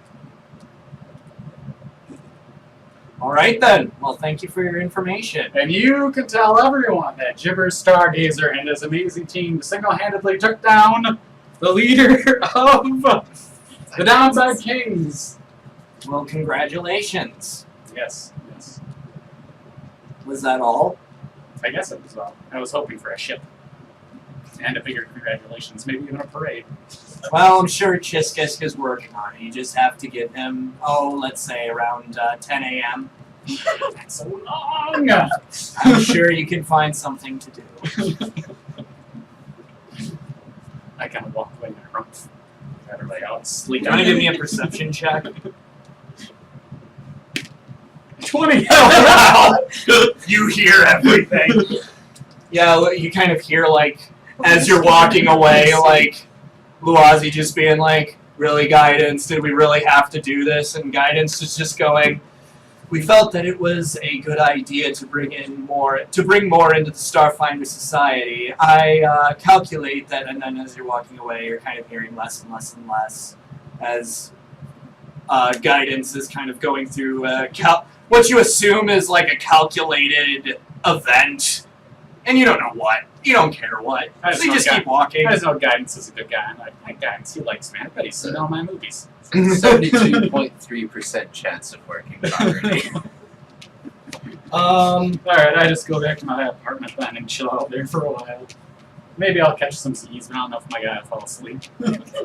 All right then. Well, thank you for your information. And you can tell everyone that Gibber Stargazer and his amazing team single-handedly took down the leader of the Downside Kings. Well, congratulations. Yes, yes. Was that all? I guess it was all. I was hoping for a ship. And a bigger congratulations, maybe even a parade. Well, I'm sure Chiskisk is working on it. You just have to give him, let's say around 10 a.m. That's so long! I'm sure you can find something to do. I kind of walk away and I run. Everybody out sleep. Do you want to give me a perception check? 20. You hear everything. Yeah, you kind of hear, like, as you're walking away, like, Luazi just being like, really, Guidance, did we really have to do this? And Guidance is just going, we felt that it was a good idea to bring more into the Starfinder society. I calculate that, and then as you're walking away, you're kind of hearing less and less and less as Guidance is kind of going through what you assume is like a calculated event, and you don't know what. You don't care what. So you just keep walking. I just know Guidance is a good guy. I'm like, my Guidance, he likes me. I bet he's seen all my movies. 72.3% chance of working properly. Alright, I just go back to my apartment then and chill out there for a while. Maybe I'll catch some Z's, but I don't know if my guy will fall asleep.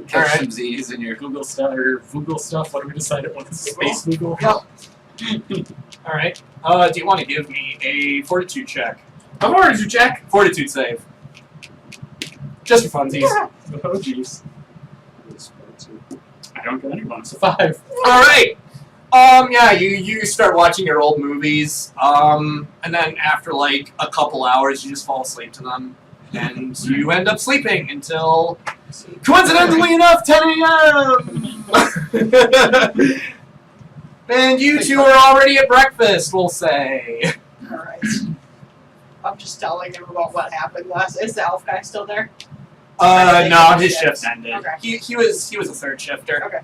Catch some Z's in your Google stuff, or Google stuff, what do we decide it was? Space Google? Yep. Alright. Do you want to give me a fortitude check? How far did you check? Fortitude save. Just for funsies. Oh, jeez. I don't get any bonus. A 5. Alright. Yeah, you start watching your old movies, and then after like a couple hours, you just fall asleep to them, and you end up sleeping until, coincidentally enough, 10 a.m. And you two are already at breakfast, we'll say. Alright. I'm just telling him about what happened last. Is the elf guy still there? No, his shift ended. Okay. He was a third shifter. Okay.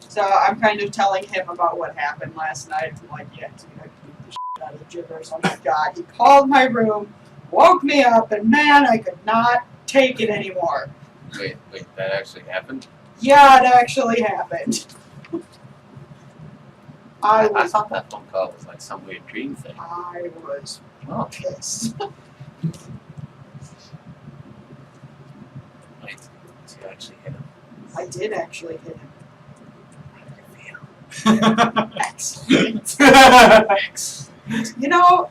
So I'm kind of telling him about what happened last night. I'm like, yeah, dude, I beat the shit out of the gibbers. Oh my god. He called my room, woke me up, and man, I could not take it anymore. Wait, that actually happened? Yeah, it actually happened. I I was thought that phone call was like some weird dream thing. I was Oh, pissed. wait. So you actually hit him? I did actually hit him. How Excellent. You know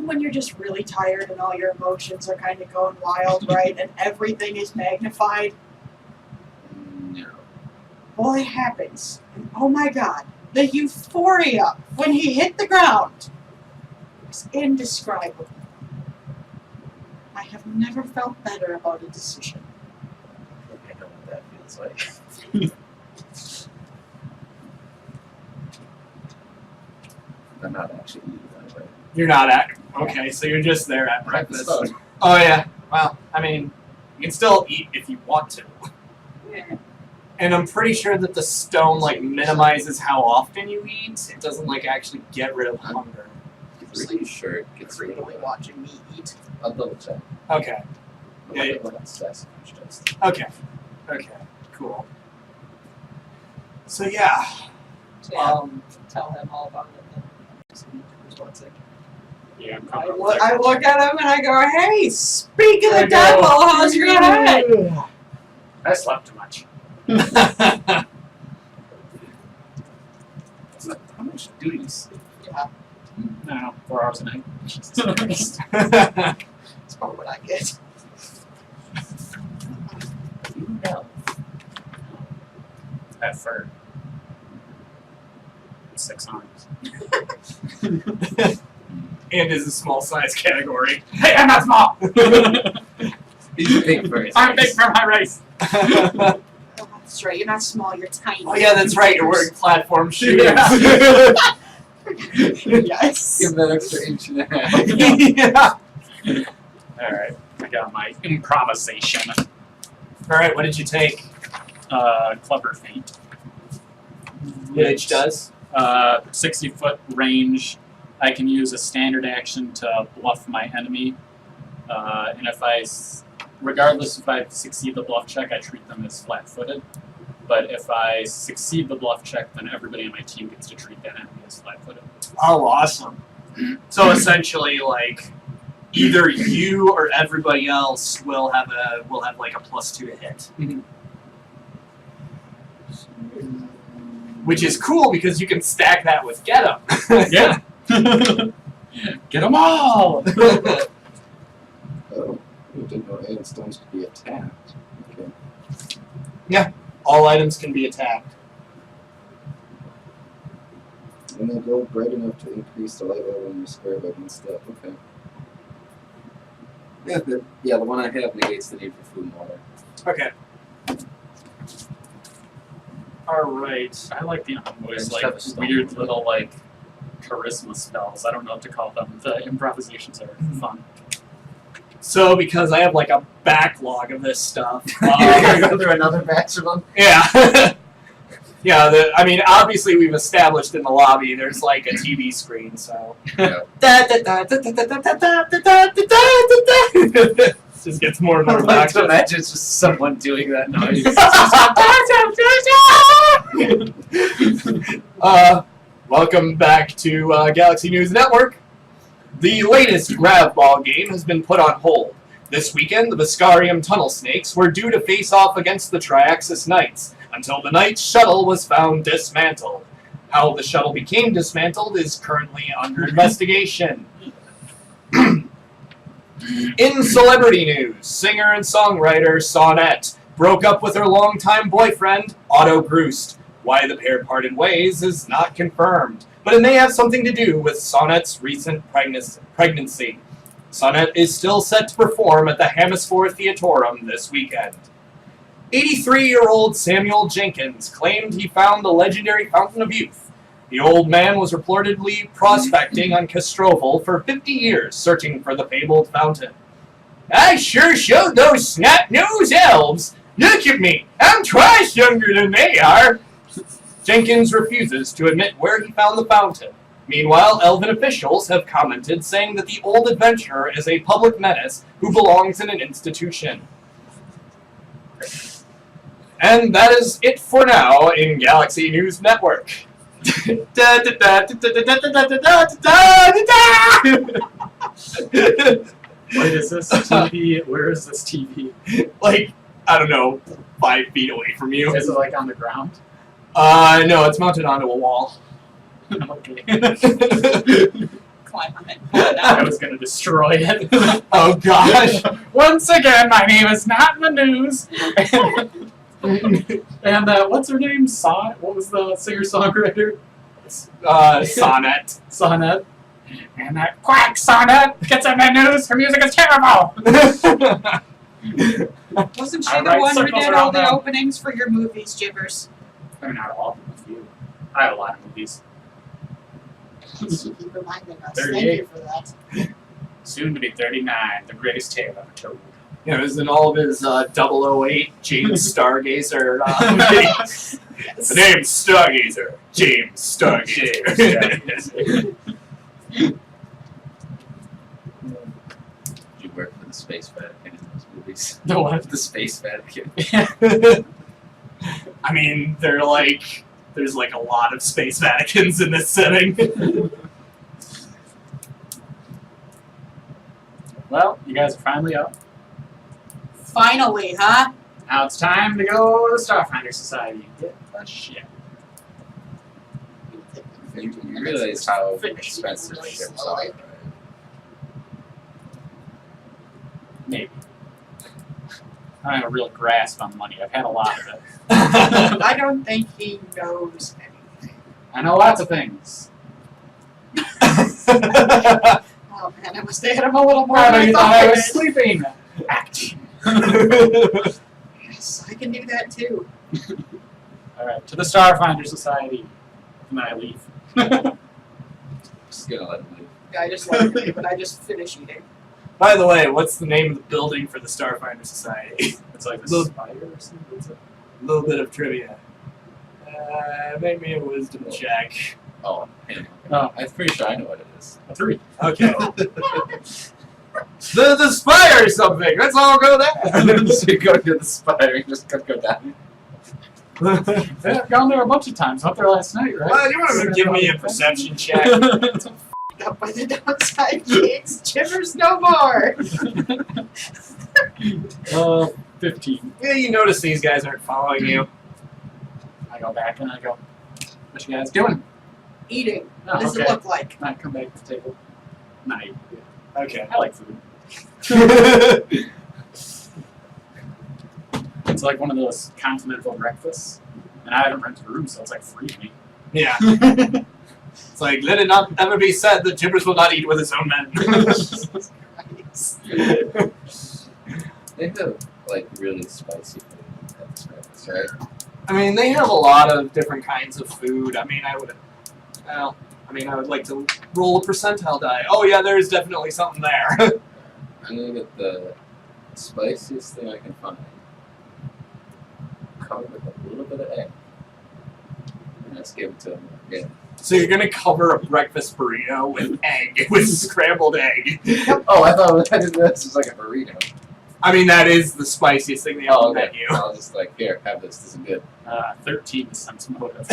when you're just really tired and all your emotions are kind of going wild, right? And everything is magnified? No. Well, it happens. And oh my god, the euphoria when he hit the ground was indescribable. I have never felt better about a decision. I know what that feels like. I'm not actually eating that way. You're not at. Okay, so you're just there at breakfast. Breakfast. Oh yeah. Well, I mean, you can still eat if you want to. Yeah. And I'm pretty sure that the stone like minimizes how often you eat. It doesn't like actually get rid of hunger. Pretty sure it gets rid of Really it. watching me eat. I'll double check. Okay. I'm Yeah, not yeah. gonna let Stas finish this. Okay. Okay. Cool. So yeah. So yeah, tell him all about it. Then. Yeah, I'm I coming. look at him and I go, hey, speak of I the go, devil, how's your head? I slept too much. How much do you sleep? Yeah, No, 4 hours a night. that's probably what I get. You know. At fur. 6 arms. And is a small size category. Hey, I'm not small! He's big for his I'm big size. for my race. Oh, that's right, you're not small, you're tiny. Oh yeah, that's right. You're wearing platform shoes. Yes. Give him that extra inch and a half. Yeah. Alright, I got my improvisation. All right. What did you take? Clever feint. Which does? 60-foot range. I can use a standard action to bluff my enemy. And regardless if I succeed the bluff check, I treat them as flat-footed. But if I succeed the bluff check, then everybody on my team gets to treat that enemy as flat-footed. Oh, awesome. So essentially, like, either you or everybody else will have like a +2 to hit. Which is cool because you can stack that with get 'em. Yeah. Get them all! Oh, we didn't know hailstones could be attacked. Okay. All items can be attacked. And then glow bright enough to increase the light level in your square by one step. Okay. Yeah, the one I have negates the need for food and water. Okay. Alright. I like the envoys, Just have a like stone. weird little like charisma spells. I don't know what to call them. The improvisations are fun. So, because I have like a backlog of this stuff, You're gonna go through another batch of them? yeah. Yeah, I mean, obviously we've established in the lobby there's like a TV screen, so. Yeah. Just gets more and I more would like to obnoxious. imagine it's just someone doing that noise. Welcome back to Galaxy News Network. The latest Grav Ball game has been put on hold. This weekend, the Viscarium Tunnel Snakes were due to face off against the Triaxis Knights, until the Knights shuttle was found dismantled. How the shuttle became dismantled is currently under investigation. In celebrity news, singer and songwriter Sonette broke up with her longtime boyfriend, Otto Groost. Why the pair parted ways is not confirmed, but it may have something to do with Sonette's recent pregnancy. Sonette is still set to perform at the Hemisphere Theatorum this weekend. 83-year-old Samuel Jenkins claimed he found the legendary Fountain of Youth. The old man was reportedly prospecting on Castroval for 50 years, searching for the fabled fountain. I sure showed those snot-nosed elves! Look at me! I'm twice younger than they are! Jenkins refuses to admit where he found the fountain. Meanwhile, Elven officials have commented, saying that the old adventurer is a public menace who belongs in an institution. And that is it for now in Galaxy News Network. Wait, is this TV? Where is this TV? Like, I don't know, 5 feet away from you. Is it like on the ground? No, it's mounted onto a wall. Okay. Climb on it. I was gonna destroy it. Oh gosh. Once again, my name is not in the news. And what's her name? What was the singer-songwriter? Sonnet. Sonnet. And that quack Sonnet gets in the news. Her music is terrible. Wasn't she I the write one who circles did around all the them. openings for your movies, Jibbers? I mean, not all of them, a few. I have a lot of movies. You keep reminding us. 38. Thank you for that. Soon to be 39, the greatest tale ever told. Yeah, it was in all of his 008 James Stargazer videos. Yes. The name's Stargazer. James Stargazer. You work for the Space Vatican in those movies. The what? The Space Vatican. I mean, there's like a lot of Space Vaticans in this setting. Well, you guys are finally up. Finally, huh? Now it's time to go to the Starfinder Society and get the ship. You realize how Finish expensive really ships slowly. are, right? Maybe. I don't have a real grasp on money. I've had a lot of it. I don't think he knows anything. I know lots of things. Oh man, I must have hit him a little more than Probably I thought thought I I was did. sleeping. Action. Yes, I can do that too. Alright, to the Starfinder Society. And then I leave. Just gonna let him leave. I just love you, but I just finish eating. By the way, what's the name of the building for the Starfinder Society? It's like a Little- spire or something. What's it? A little bit of trivia. Make me a wisdom check. Oh, him. Oh. I'm pretty sure I know what it is. A 3. Okay. the spire or something. Let's all go there. So you go to the spire and just go down. Yeah, I've gone there a bunch of times. I went there last night, right? Well, you want to give me a perception check? Up by the downside gates, Jibbers no more. 15. Yeah, you notice these guys aren't following you. I go back and I go, what you guys doing? Eating. Oh, What does okay. it look like? I come back to the table. Night. Okay. I like food. It's like one of those continental breakfasts, and I haven't rented a room, so it's like free to me. Yeah. It's like, let it not ever be said that Gibbers will not eat with his own men. They have like really spicy food at this breakfast, right? I mean, they have a lot of different kinds of food. I mean, I would like to roll a percentile die. Oh yeah, there's definitely something there. I'm gonna get the spiciest thing I can find, covered with a little bit of egg, and let's give it to them again. So you're gonna cover a breakfast burrito with egg, with scrambled egg. Oh, I didn't know this was like a burrito. I mean, that is the spiciest thing they have on the okay. menu. I was just like, here, have this. This is good. 13 sense motive.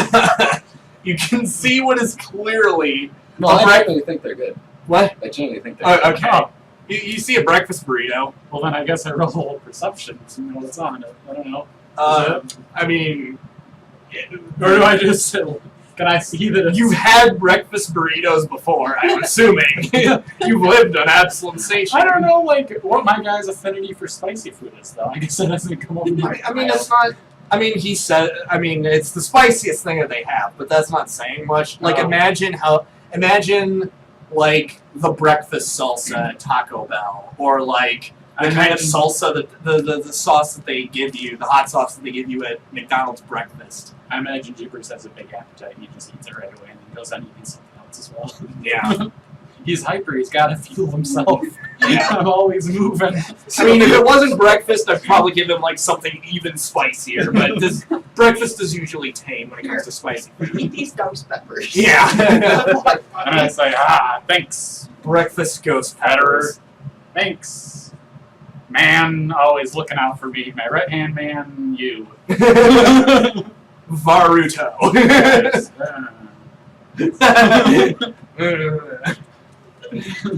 You can see what is clearly No, A I break- genuinely think they're good. what? I genuinely think they're good. Okay. Oh. You see a breakfast burrito. Well, then I guess I roll a little perception to know what's on it. I don't know. I mean, Or do I just... Can I see that it's... you've had breakfast burritos before, I'm assuming. You've lived on Absalom Station. I don't know, like, what my guy's affinity for spicy food is, though. I guess that doesn't come over me. I mean, it's not. I mean, he said. I mean, it's the spiciest thing that they have, but that's not saying much. Like, No. imagine like the breakfast salsa at Taco Bell, or like the kind of salsa that the sauce that they give you, the hot sauce that they give you at McDonald's breakfast. I imagine Jeepers has a big appetite. He just eats it right away and then goes on eating something else as well. Yeah. He's hyper. He's got to fuel himself. Yeah. I'm always moving. I mean, if it wasn't breakfast, I'd probably give him like something even spicier. But this breakfast is usually tame when it comes to spicy. Eat these ghost peppers. Yeah. I'm gonna say, thanks, Breakfast ghost peppers. thanks, man. Always looking out for me. My right hand man, you. Varuto.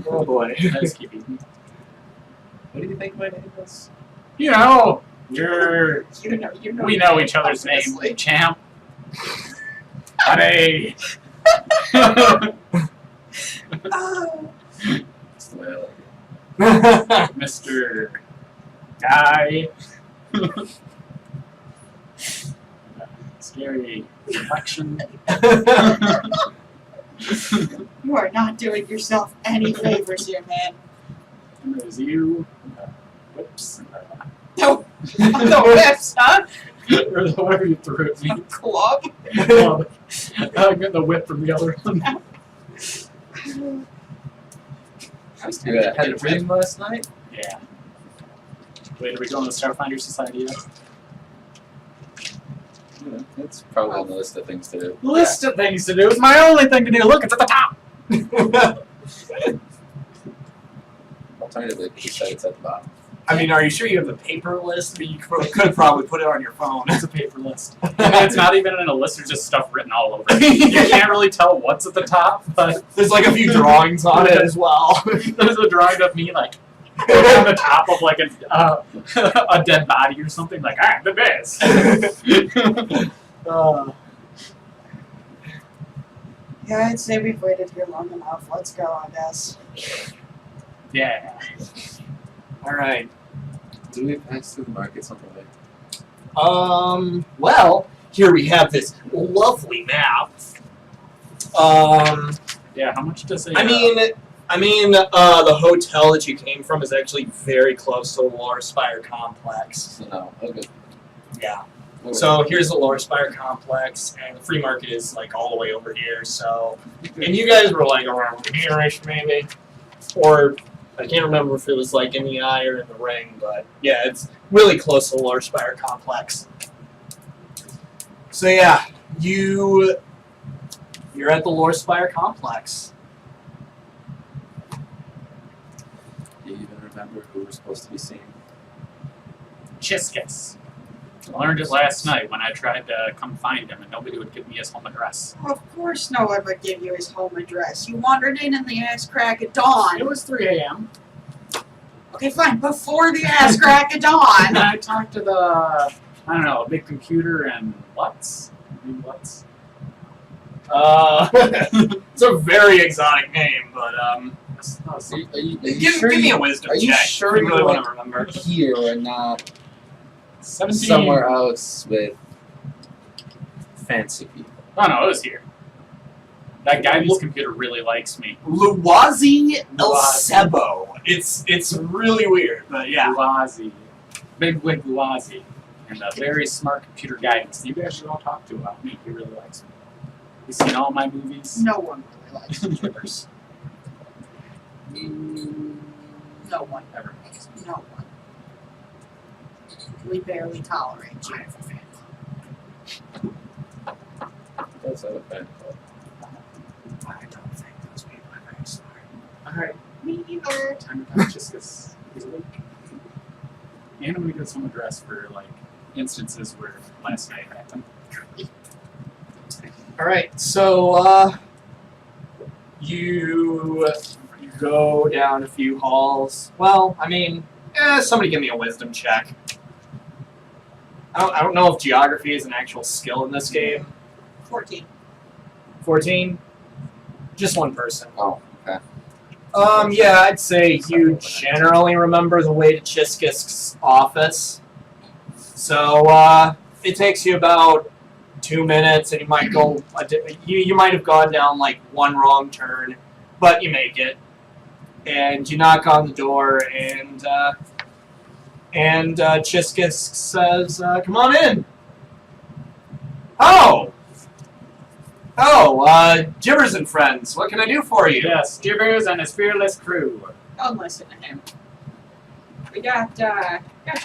Oh boy. Let's keep eating. What do you think my name was? You know, you're. You know. We know each other's name, obviously. champ. Honey. Oh, That's the way I like it. Mr. Guy. Scary reflection. you are not doing yourself any favors here, man. And there's you. Whoops. No, the whips, huh? Or whatever you threw at me. Club. I got the whip from the other one. You had a dream last night? Yeah. Wait, are we going to the Starfinder Society yet? Yeah, it's probably on the list of things to do. List of things to do. It's my only thing to do. Look, it's at the top. Alternatively, you said it's at the bottom. I mean, are you sure you have the paper list? But you could probably put it on your phone. It's a paper list. I mean, it's not even in a list. There's just stuff written all over it. You can't really tell what's at the top, but There's like a few drawings on it as well. there's a drawing of me like on the top of like a dead body or something. Like, the best. Yeah, I'd say we've waited here long enough. Let's go, I guess. Yeah. All right. Do we pass through the market something like Well, here we have this lovely map. Yeah. How much does it? I mean, the hotel that you came from is actually very close to the Lower Spire complex. So no, okay. Yeah. Okay. So here's the Lower Spire complex, and the free market is like all the way over here. So, and you guys were like around here-ish maybe, or I can't remember if it was like in the eye or in the ring, but yeah, it's really close to the Lower Spire complex. So yeah, you're at the Lower Spire complex. Do you even remember who we're supposed to be seeing? Chiskus. I learned it last night when I tried to come find him, and nobody would give me his home address. Of course no one would give you his home address. You wandered in the ass crack of dawn. It was 3 a.m. Okay, fine, before the ass crack of And dawn. I talked to the, I don't know, a big computer and Lutz. Maybe Lutz. It's a very exotic name, but Are you give sure me you- a wisdom are you check. sure if you really you're want like- to remember? here and not 17. somewhere else with fancy people. Oh no, it was here. That guidance computer really likes me. Luwazi El Luwazi. Sebo. It's really weird, but yeah. Luwazi. Big Wig Luwazi. And a very smart computer guidance. You guys should all talk to about me. He really likes me. He's seen all my movies. No one really likes computers. No one. Ever likes me. No one. We barely tolerate you. That's not a fan club. I don't think those people are very smart. Alright. Me either. Time to talk just because he's awake. And I'm gonna get some address for like instances where last night happened. Alright, so you go down a few halls. Well, I mean, somebody give me a wisdom check. I don't know if geography is an actual skill in this game. 14. 14? Just one person. Oh, okay. Yeah, I'd say you generally remember the way to Chiskisk's office. So, it takes you about 2 minutes, and you might go. You might have gone down like one wrong turn, but you make it, and you knock on the door, and Chiskisk says, "Come on in." Jibbers and friends, what can I do for you? Yes, Jibbers and his fearless crew. Don't listen to him. We got your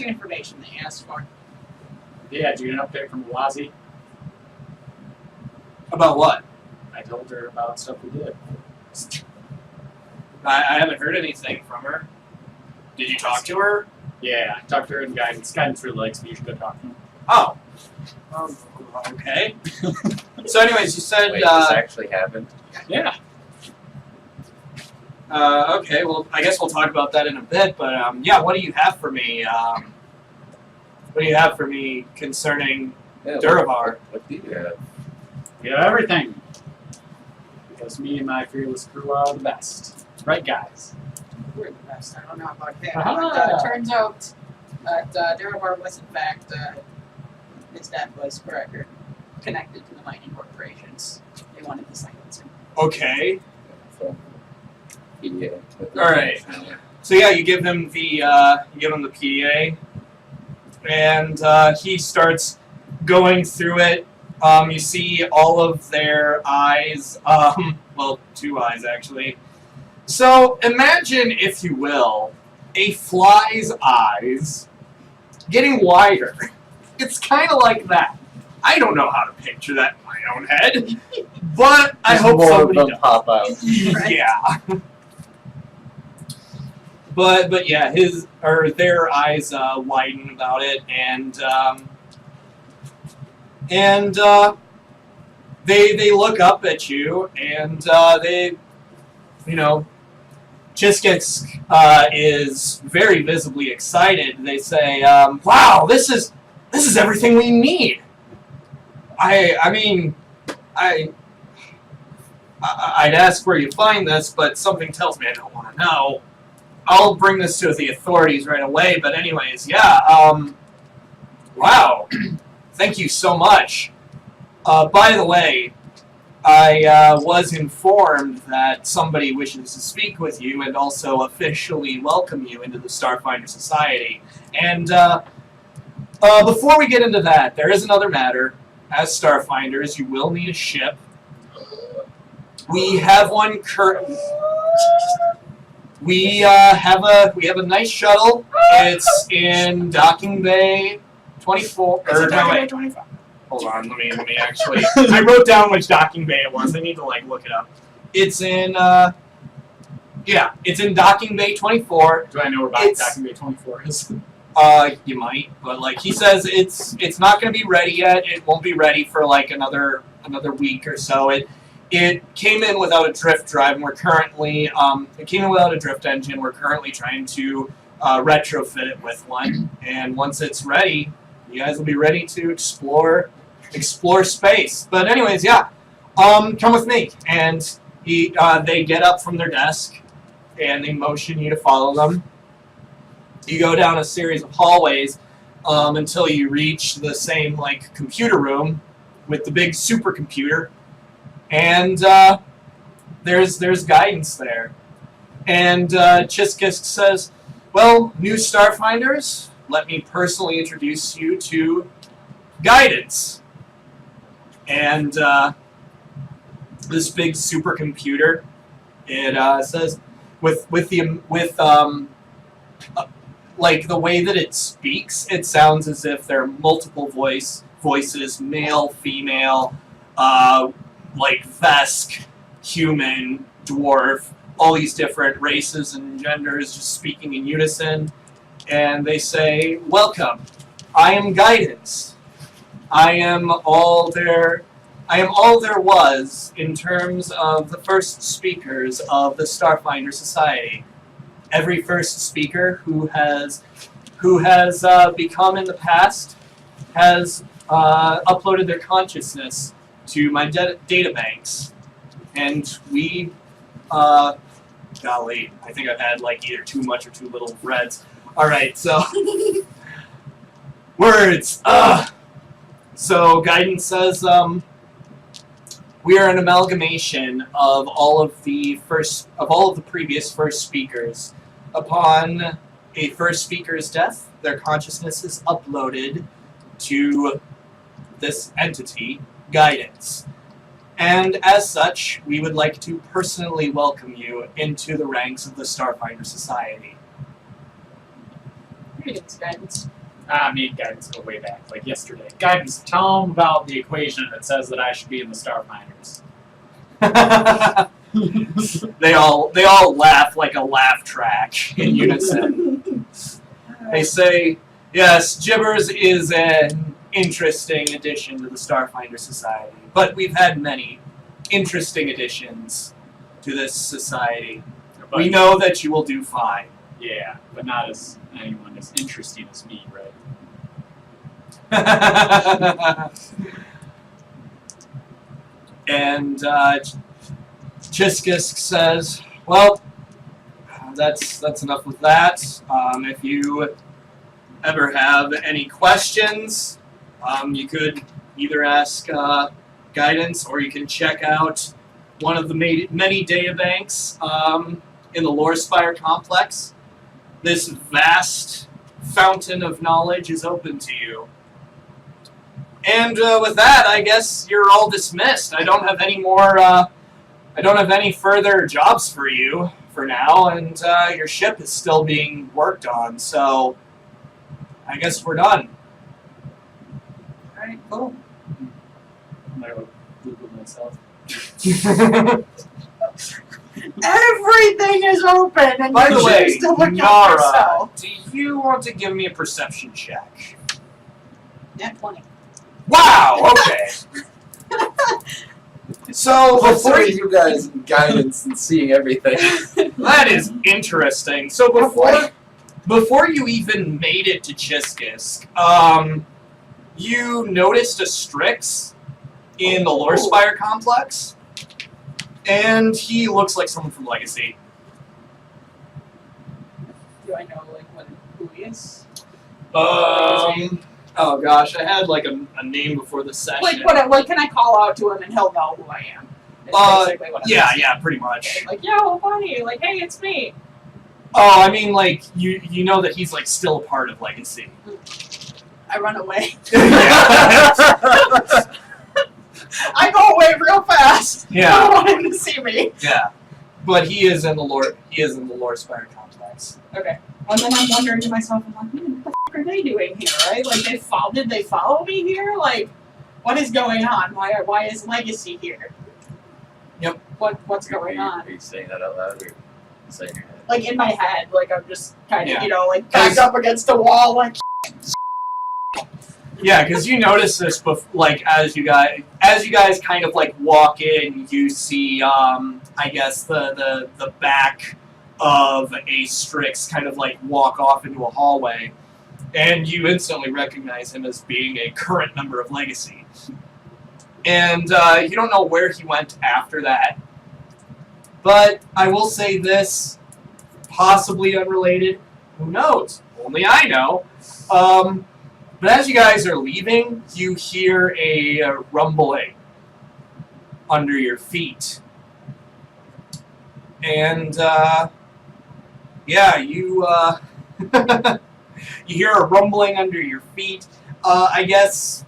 information that you asked for. Yeah, did you get an update from Wazi? About what? I told her about stuff we did. I haven't heard anything from her. Did you talk to her? Yeah, I talked to her in guidance. Guidance really likes me. You should go talk to him. Oh. Okay. So anyways, you said, Wait, this actually happened? Yeah. Okay, well, I guess we'll talk about that in a bit, but, yeah, what do you have for me? What do you have for me concerning Yeah, Duravar? What do you have? We have everything. Because me and my fearless crew are the best. Right, guys? We're the best. I don't know about that. Ah. But it turns out that Duravar was, in fact, his dad was forever connected to the mining corporations. They wanted to silence him. Okay. So, yeah. Alright. So yeah, you give him the PDA, and he starts going through it. You see all of their eyes, well, 2 eyes actually. So imagine, if you will, a fly's eyes getting wider. It's kind of like that. I don't know how to picture that in my own head, but I Just hope more somebody of them does. pop out. Yeah. But yeah, their eyes widen about it, and they look up at you, and they, you know, Chiskisk is very visibly excited. They say, "Wow, this is everything we need." I'd ask where you find this, but something tells me I don't want to know. I'll bring this to the authorities right away, but anyways, yeah, wow. Thank you so much. By the way, I was informed that somebody wishes to speak with you and also officially welcome you into the Starfinder Society. And before we get into that, there is another matter. As Starfinders, you will need a ship. We have one We have a nice shuttle. It's in Docking Bay 24. It's in Or, no, Docking Bay wait. 25. Hold on, let me actually. I wrote down which Docking Bay it was. I need to look it up. It's in it's in Docking Bay 24. Do I know where It's- Docking Bay 24 is? You might, but he says it's not going to be ready yet. It won't be ready for another week or so. It came in without a drift drive, and we're currently it came in without a drift engine. We're currently trying to retrofit it with one, and once it's ready, you guys will be ready to explore space. But anyways, yeah, come with me, and they get up from their desk, and they motion you to follow them. You go down a series of hallways. until you reach the same like computer room with the big supercomputer, and there's guidance there. And Chiskisk says, "Well, new Starfinders, let me personally introduce you to guidance." And this big supercomputer, it says, like the way that it speaks, it sounds as if there are multiple voices, male, female, like Vesk, human, dwarf, all these different races and genders just speaking in unison. And they say, "Welcome. I am Guidance. I am all there was in terms of the first speakers of the Starfinder Society. Every first speaker who has become in the past has uploaded their consciousness to my databanks, and we golly, I think I've had like either too much or too little reds. All right, so words. So Guidance says, we are an amalgamation of all of the previous first speakers. Upon a first speaker's death, their consciousness is uploaded to this entity, Guidance. And as such, we would like to personally welcome you into the ranks of the Starfinder Society." Greetings, Guidance. Me and Guidance go way back, like yesterday. Guidance, tell them about the equation that says that I should be in the Starfinders. They all laugh like a laugh track in unison. They say, "Yes, Gibbers is an interesting addition to the Starfinder Society, but we've had many interesting additions to this society. But, We know that you will do fine." Yeah, but not as anyone as interesting as me, right? And Chiskisk says, "Well, that's enough with that. If you ever have any questions, you could either ask Guidance, or you can check out one of the many databanks in the Lore Spire complex. This vast fountain of knowledge is open to you." And with that, I guess you're all dismissed. I don't have any more. I don't have any further jobs for you for now, and your ship is still being worked on. So I guess we're done. Alright, cool. I'm gonna go Google myself. Everything is open, and By you the way, choose to look at Nara, yourself. do you want to give me a perception check? Nat 20. Wow. Okay. So Before before you guys and Guidance and seeing everything. that is interesting. So before you even made it to Chiskisk, you noticed a Strix in the Lore Spire complex, and he looks like someone from Legacy. Do I know who he is? Oh gosh, I had like a name before the session. Like, can I call out to him and he'll know who I am? Is basically what I'm Yeah, asking. yeah, pretty much. Like, yo, buddy, like, hey, it's me. Oh, I mean, like you know that he's like still a part of Legacy. I run away. Yeah. I go away real fast. Yeah. I don't want him to see me. Yeah, but he is in the Lore Spire complex. Okay. And then I'm wondering to myself, I'm like, man, what the f*** are they doing here, right? Like, did they follow me here? Like, what is going on? Why is Legacy here? Yep. What's going on? Are you saying that out loud, or saying your head? Like, in my head, like, I'm just kind of, Yeah. like, backed up against the wall, like, Yeah, because you notice this, like as you guys kind of like walk in, you see, I guess the back of a Strix kind of like walk off into a hallway, and you instantly recognize him as being a current member of Legacy. And you don't know where he went after that, but I will say this, possibly unrelated. Who knows? Only I know. But as you guys are leaving, you hear a rumbling under your feet. And, yeah, you, you hear a rumbling under your feet. I guess,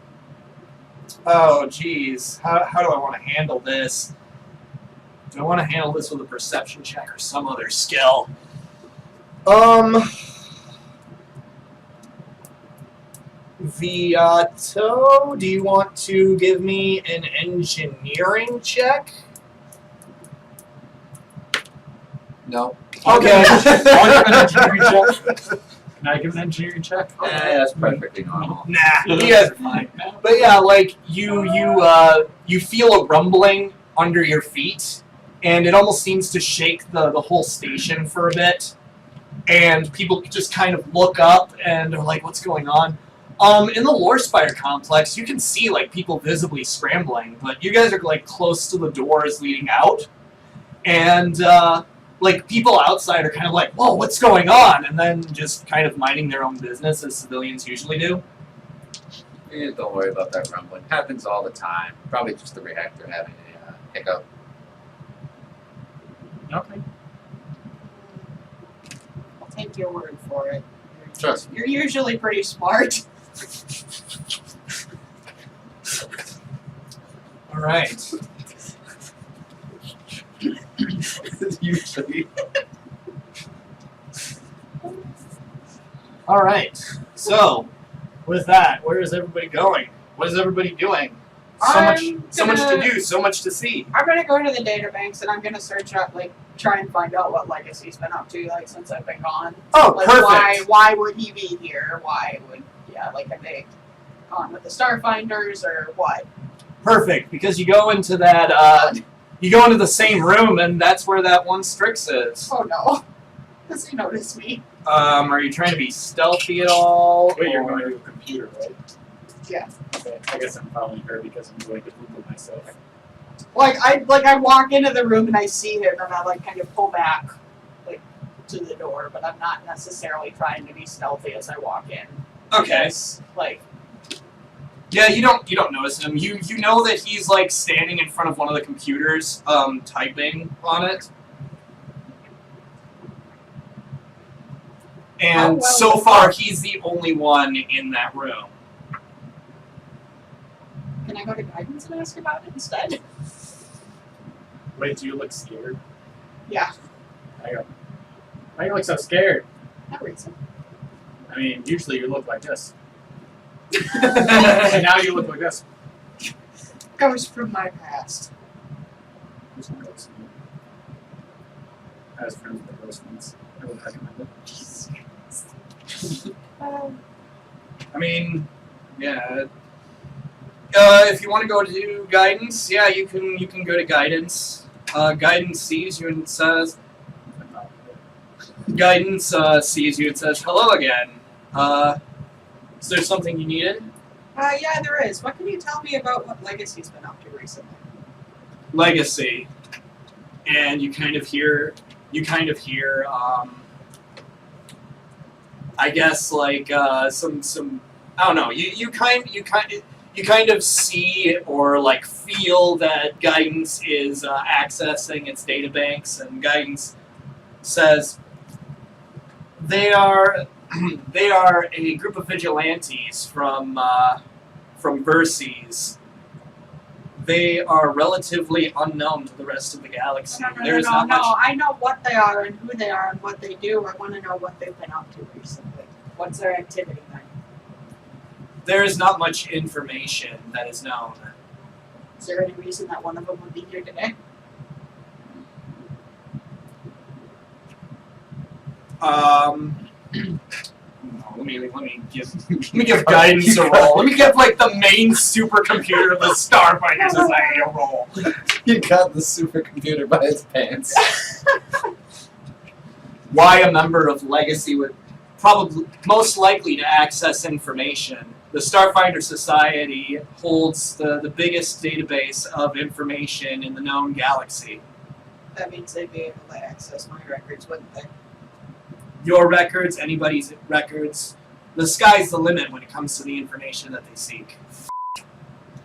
oh, geez, how do I want to handle this? Do I want to handle this with a perception check or some other skill? Viato, do you want to give me an engineering check? No. Okay. I'll give an engineering check. Can I give an engineering check? That's perfectly normal. Nah, you guys are fine. But yeah, like you feel a rumbling under your feet, and it almost seems to shake the whole station for a bit. And people just kind of look up and are like, "What's going on?" In the Lore Spire complex, you can see like people visibly scrambling, but you guys are like close to the doors leading out, and like people outside are kind of like, "Whoa, what's going on?" And then just kind of minding their own business as civilians usually do. Don't worry about that rumbling. Happens all the time. Probably just the reactor having a hiccup. Okay. I'll take your word for it. Trust me. You're usually pretty smart. All right. Usually. All right. So, with that, where is everybody going? What is everybody doing? So much to do, so much to see. I'm gonna go to the databanks and I'm gonna search up, like, try and find out what Legacy's been up to, like, since I've been gone. Oh, Like, perfect. why would he be here? Why would, like, have they gone with the Starfinders or what? Perfect, because you go into that, you go into the same room, and that's where that one Strix is. Oh no. Does he notice me? Are you trying to be stealthy at all? Wait, you're or- going to a computer, right? Yeah. Okay, I guess I'm following her because I'm going to Google myself. I walk into the room and I see him and I, like, kind of pull back, like, to the door, but I'm not necessarily trying to be stealthy as I walk in. Okay. Because, like, Yeah, you don't notice him. You know that he's like standing in front of one of the computers, typing on it. And well so is far, he's the only one in that room. can I go to guidance and ask about it instead? Wait, do you look scared? Yeah. I go, why do you look so scared? No reason. I mean, usually you look like this. And now you look like this. Goes from my past. Who's not ghost? I was friends with the ghost ones. I would recommend it. I mean, yeah. If you want to go to guidance, yeah, you can go to guidance. Guidance sees you and says, sees you and says, "Hello again. Is there something you needed?" Yeah, there is. What can you tell me about what Legacy's been up to recently? Legacy, and you kind of hear, I guess like some I don't know. You kind of see or like feel that guidance is accessing its databanks, and guidance says they are a group of vigilantes from Verces. They are relatively unknown to the rest of the galaxy. No, There is not much. I know what they are and who they are and what they do. I want to know what they've been up to recently. What's their activity then? There is not much information that is known. Is there any reason that one of them would be here today? Let me give guidance a roll. Let me give like the main supercomputer of the Starfinder Society a roll. You got the supercomputer by its pants. Why a member of Legacy would probably most likely to access information. The Starfinder Society holds the biggest database of information in the known galaxy. That means they'd be able to access my records, wouldn't they? Your records, anybody's records. The sky's the limit when it comes to the information that they seek.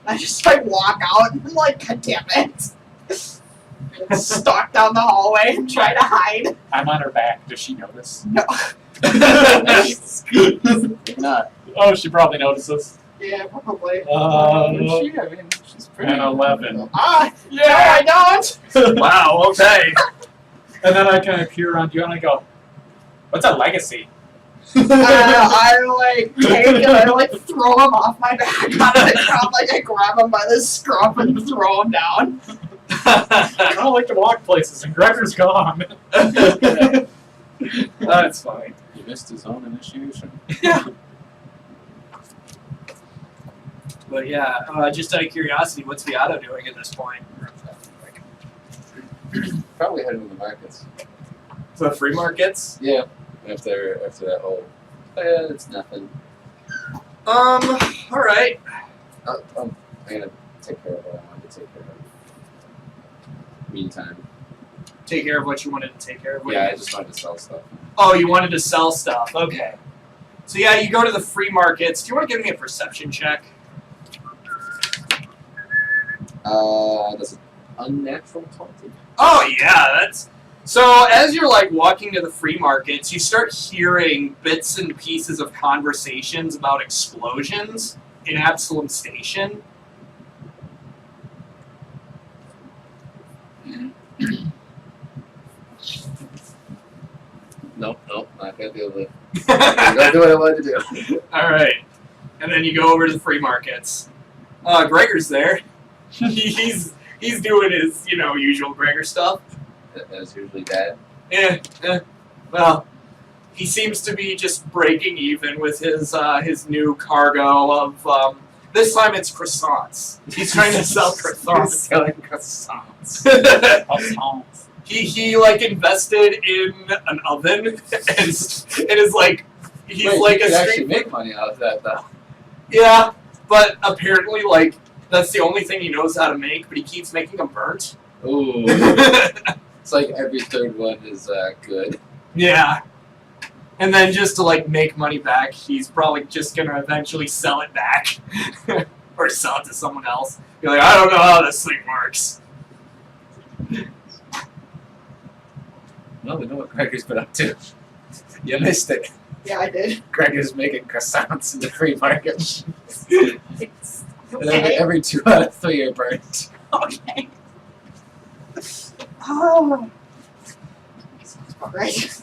I just like walk out and I'm like, God damn it. Stalk down the hallway and try to hide. I'm on her back. Does she notice? No. Maybe not. Oh, she probably notices. Yeah, probably. I mean, she's pretty. And 11. Ah, no, I don't. Wow, okay. And then I kind of peer around you and I go, "What's a legacy?" I like take and I like throw him off my back onto the ground. Like I grab him by the scruff and throw him down. I don't like to walk places, and Gregor's gone. That's fine. He missed his own initiation. But yeah, just out of curiosity, what's the auto doing at this point? Probably heading to the markets. The free markets? Yeah. After that whole. Yeah, it's nothing. Alright. I'm gonna take care of what I wanted to take care of. Meantime. Take care of what you wanted to take care of? Yeah, I just wanted to sell stuff. Oh, you wanted to sell stuff. Okay. So yeah, you go to the free markets. Do you want to give me a perception check? That's an unnatural 20. Oh yeah, that's... So as you're like walking to the free markets, you start hearing bits and pieces of conversations about explosions in Absalom Station. Nope, not gonna do it. Don't do what I wanted to do. Alright. And then you go over to the free markets. Gregor's there. He's doing his, usual Gregor stuff. As usually bad. Yeah. Well, he seems to be just breaking even with his new cargo of, this time it's croissants. He's trying to sell croissants. Selling croissants. He like invested in an oven and is like he's Wait, like you a could actually street make money out of that though. Yeah, but apparently like that's the only thing he knows how to make, but he keeps making them burnt. Ooh. It's like every third one is good. Yeah. And then just to like make money back, he's probably just gonna eventually sell it back. Or sell it to someone else. Be like, I don't know how this thing works. Well, we know what Gregor's been up to. You missed it. Yeah, I did. Gregor's making croissants in the free market. And Okay. every 2 out of 3 are burnt. Okay. Oh. Alright.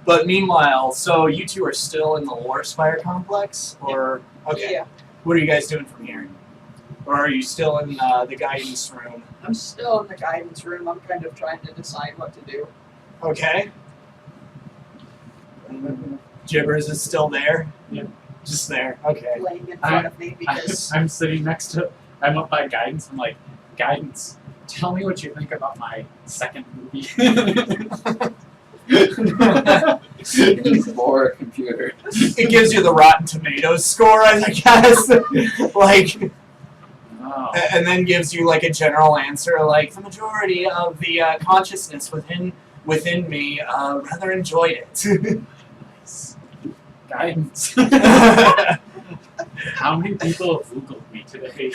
But meanwhile, so you two are still in the War Spire complex? Or okay. Yeah. What are you guys doing from here? Or are you still in the guidance room? I'm still in the guidance room. I'm kind of trying to decide what to do. Okay. Gibbers is still there? Yeah. Just there. Okay. Laying in front of me because I'm sitting next to. I'm up by guidance. I'm like, guidance. Tell me what you think about my second movie. More computer. It gives you the Rotten Tomatoes score, I guess. Like, Oh. and then gives you like a general answer, like the majority of the consciousness within me rather enjoyed it. Nice. Guidance. How many people have Googled me today?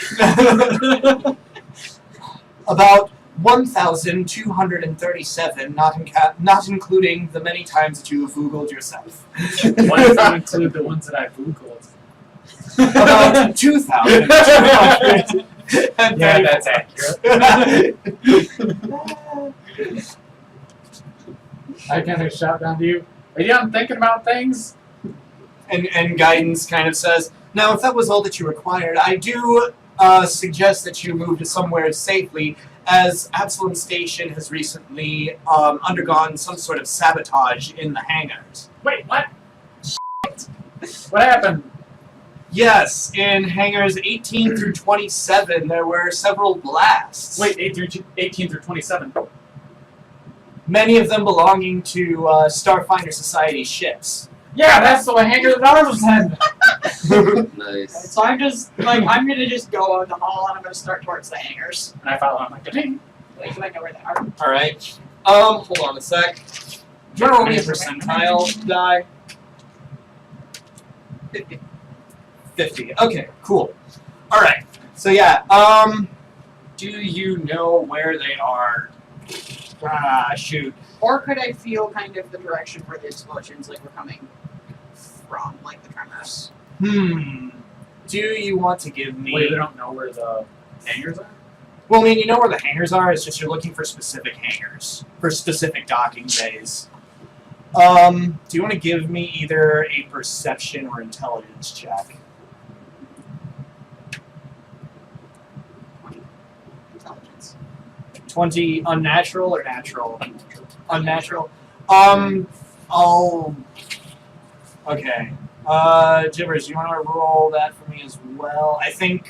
About 1,237, not including the many times that you have Googled yourself. What if you include the ones that I Googled? About 2,000. Yeah, that's accurate. I kind of shout down to you. Are you done thinking about things? And guidance kind of says, now if that was all that you required, I do suggest that you move to somewhere safely, as Absalom Station has recently undergone some sort of sabotage in the hangars. Wait, what? Shit. What happened? Yes, in hangars 18 through 27, there were several blasts. Wait, 18 through 27. Many of them belonging to Starfinder Society ships. Yeah, that's the hangar that I was in. Nice. so I'm just like I'm gonna just go on the hall and I'm gonna start towards the hangars. And I follow him like, ding. Like do I know where they are? Alright. Hold on a sec. Do you want to roll me a percentile die? 50. Okay, cool. All right. So yeah, do you know where they are? Ah, shoot. Or could I feel kind of the direction where the explosions like were coming from, like the tremors? Do you want to give me? Wait, we don't know where the hangars are? Well, I mean, you know where the hangars are. It's just you're looking for specific hangars for specific docking bays. Do you want to give me either a perception or intelligence check? Intelligence. 20 unnatural or natural? Unnatural. Okay. Gibbers, you want to roll that for me as well? I think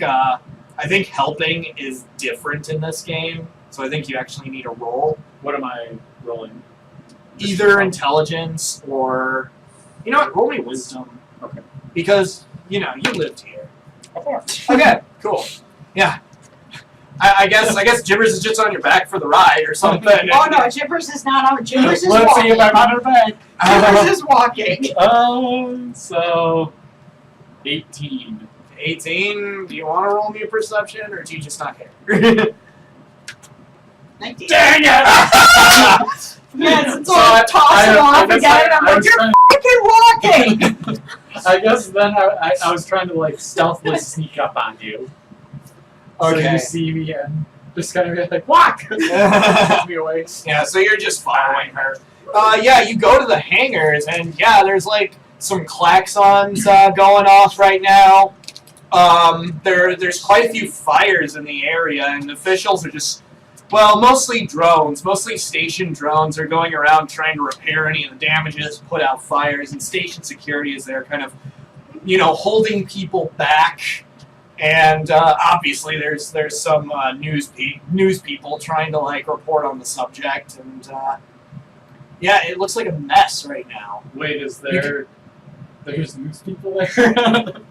helping is different in this game, so I think you actually need a roll. What am I rolling? Either intelligence or, you know what? Roll me wisdom. Okay. Because you lived here. Of course. Okay. Cool. Yeah. I guess Gibbers is just on your back for the ride or something. Oh no, Jibbers is not on. Jibbers is Let's walking. see if I'm on her back. Jibbers is walking. So 18. 18. Do you want to roll me a perception, or do you just not care? 19. Dang it! Yes, it's all tossing off again. I'm like, you're fucking walking. I guess then I was trying to like stealthily sneak up on you. So Okay. you see me and just kind of be like, walk! Push me away. Yeah, so you're just following her. Yeah, you go to the hangars, and yeah, there's like some klaxons going off right now. There's quite a few fires in the area, and officials are just, well, mostly drones, mostly station drones are going around trying to repair any of the damages, put out fires, and station security is there kind of, holding people back. And obviously, there's some news people trying to like report on the subject, and yeah, it looks like a mess right now. Wait, there's news people there?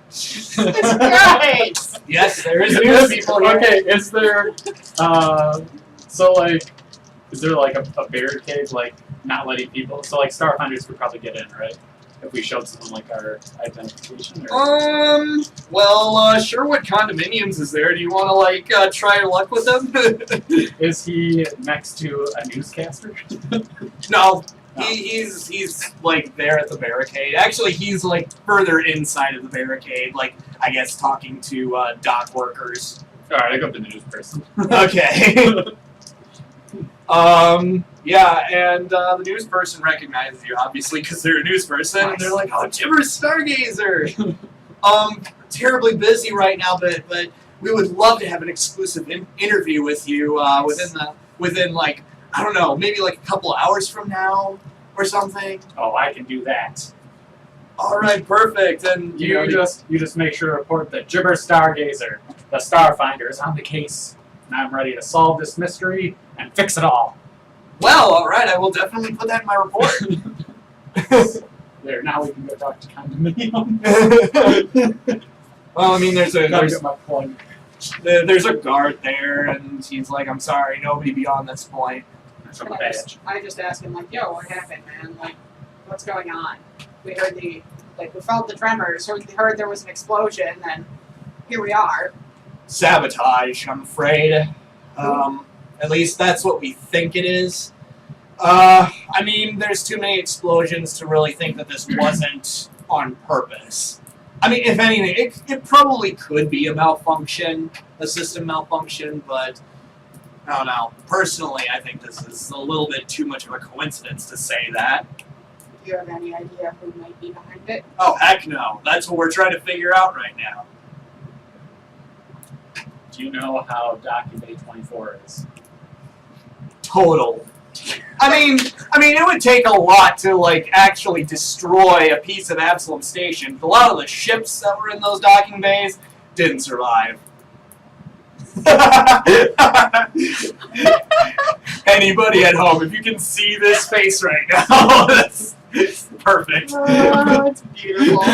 It's great. Yes, there is news people here. Okay, is there so like is there like a barricade like not letting people, so like Starfinders could probably get in, right? If we showed someone like our identification or Well, Sherwood Condominiums is there. Do you want to like try your luck with them? is he next to a newscaster? No. No. He's like there at the barricade. Actually, he's like further inside of the barricade, like I guess talking to dock workers. Alright, I go up to the news person. Okay. Yeah, and the news person recognizes you obviously because they're a news person, and they're like, "Oh, Gibbers Stargazer." Terribly busy right now, but we would love to have an exclusive interview with you within like, I don't know, maybe like a couple hours from now or something. Oh, I can do that. All right, perfect. And You just make sure to report that Gibber Stargazer, the Starfinder, is on the case, and I'm ready to solve this mystery and fix it all. well, all right, I will definitely put that in my report. There, now we can go talk to Condominium. Well, I mean, there's Gotta get my point. a guard there, and he's like, "I'm sorry, nobody beyond this point." Show my badge. I just asked him like, "Yo, what happened, man? Like, what's going on?" We heard we felt the tremors. We heard there was an explosion, and here we are. Sabotage, I'm afraid. At least that's what we think it is. I mean, there's too many explosions to really think that this wasn't on purpose. I mean, if anything, it probably could be a malfunction, a system malfunction, but I don't know. Personally, I think this is a little bit too much of a coincidence to say that. Do you have any idea who might be behind it? Oh, heck no. That's what we're trying to figure out right now. Do you know how Document 24 is? Total. I mean, it would take a lot to like actually destroy a piece of Absalom Station. A lot of the ships that were in those docking bays didn't survive. Anybody at home, if you can see this face right now, that's perfect. Oh, it's beautiful.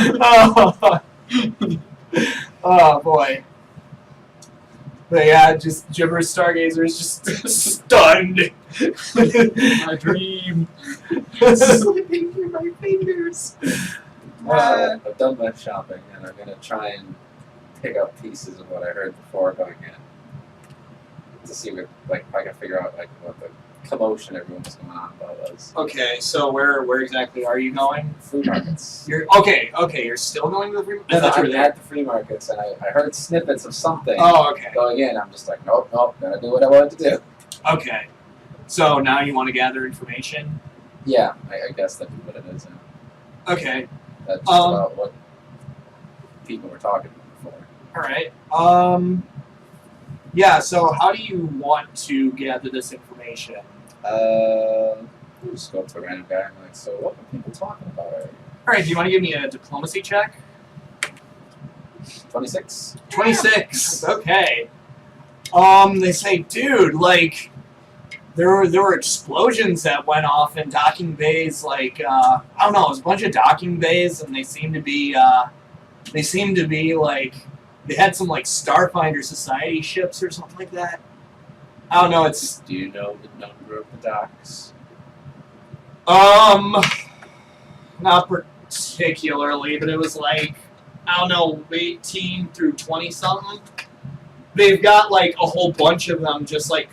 Oh boy. But yeah, just Gibber Stargazer is just stunned. My dream. Slipping through my fingers. Well, I've done my shopping, and I'm gonna try and pick up pieces of what I heard before going in to see what, like, if I can figure out like what the commotion everyone was going on about was. Okay, so where exactly are you going? Flea markets. You're okay. You're still going to the free. I No, thought you were I'm there. at the flea markets, and I heard snippets of something Oh, okay. going in. I'm just like, nope, gotta do what I wanted to do. Okay. So now you want to gather information. Yeah, I guess that's what it is. Yeah. Okay. That's just about what people were talking about before. All right. Yeah. So how do you want to gather this information? We'll just go up to a random guy and like, so what were people talking about earlier? All right. Do you want to give me a diplomacy check? 26. 26. Okay. They say, dude, like, there were explosions that went off in docking bays. Like, I don't know, it was a bunch of docking bays, and they seemed to be like, they had some like Starfinder Society ships or something like that. I don't know. It's Do you know the number of the docks? not particularly, but it was like, I don't know, 18 through 20 something. They've got like a whole bunch of them just like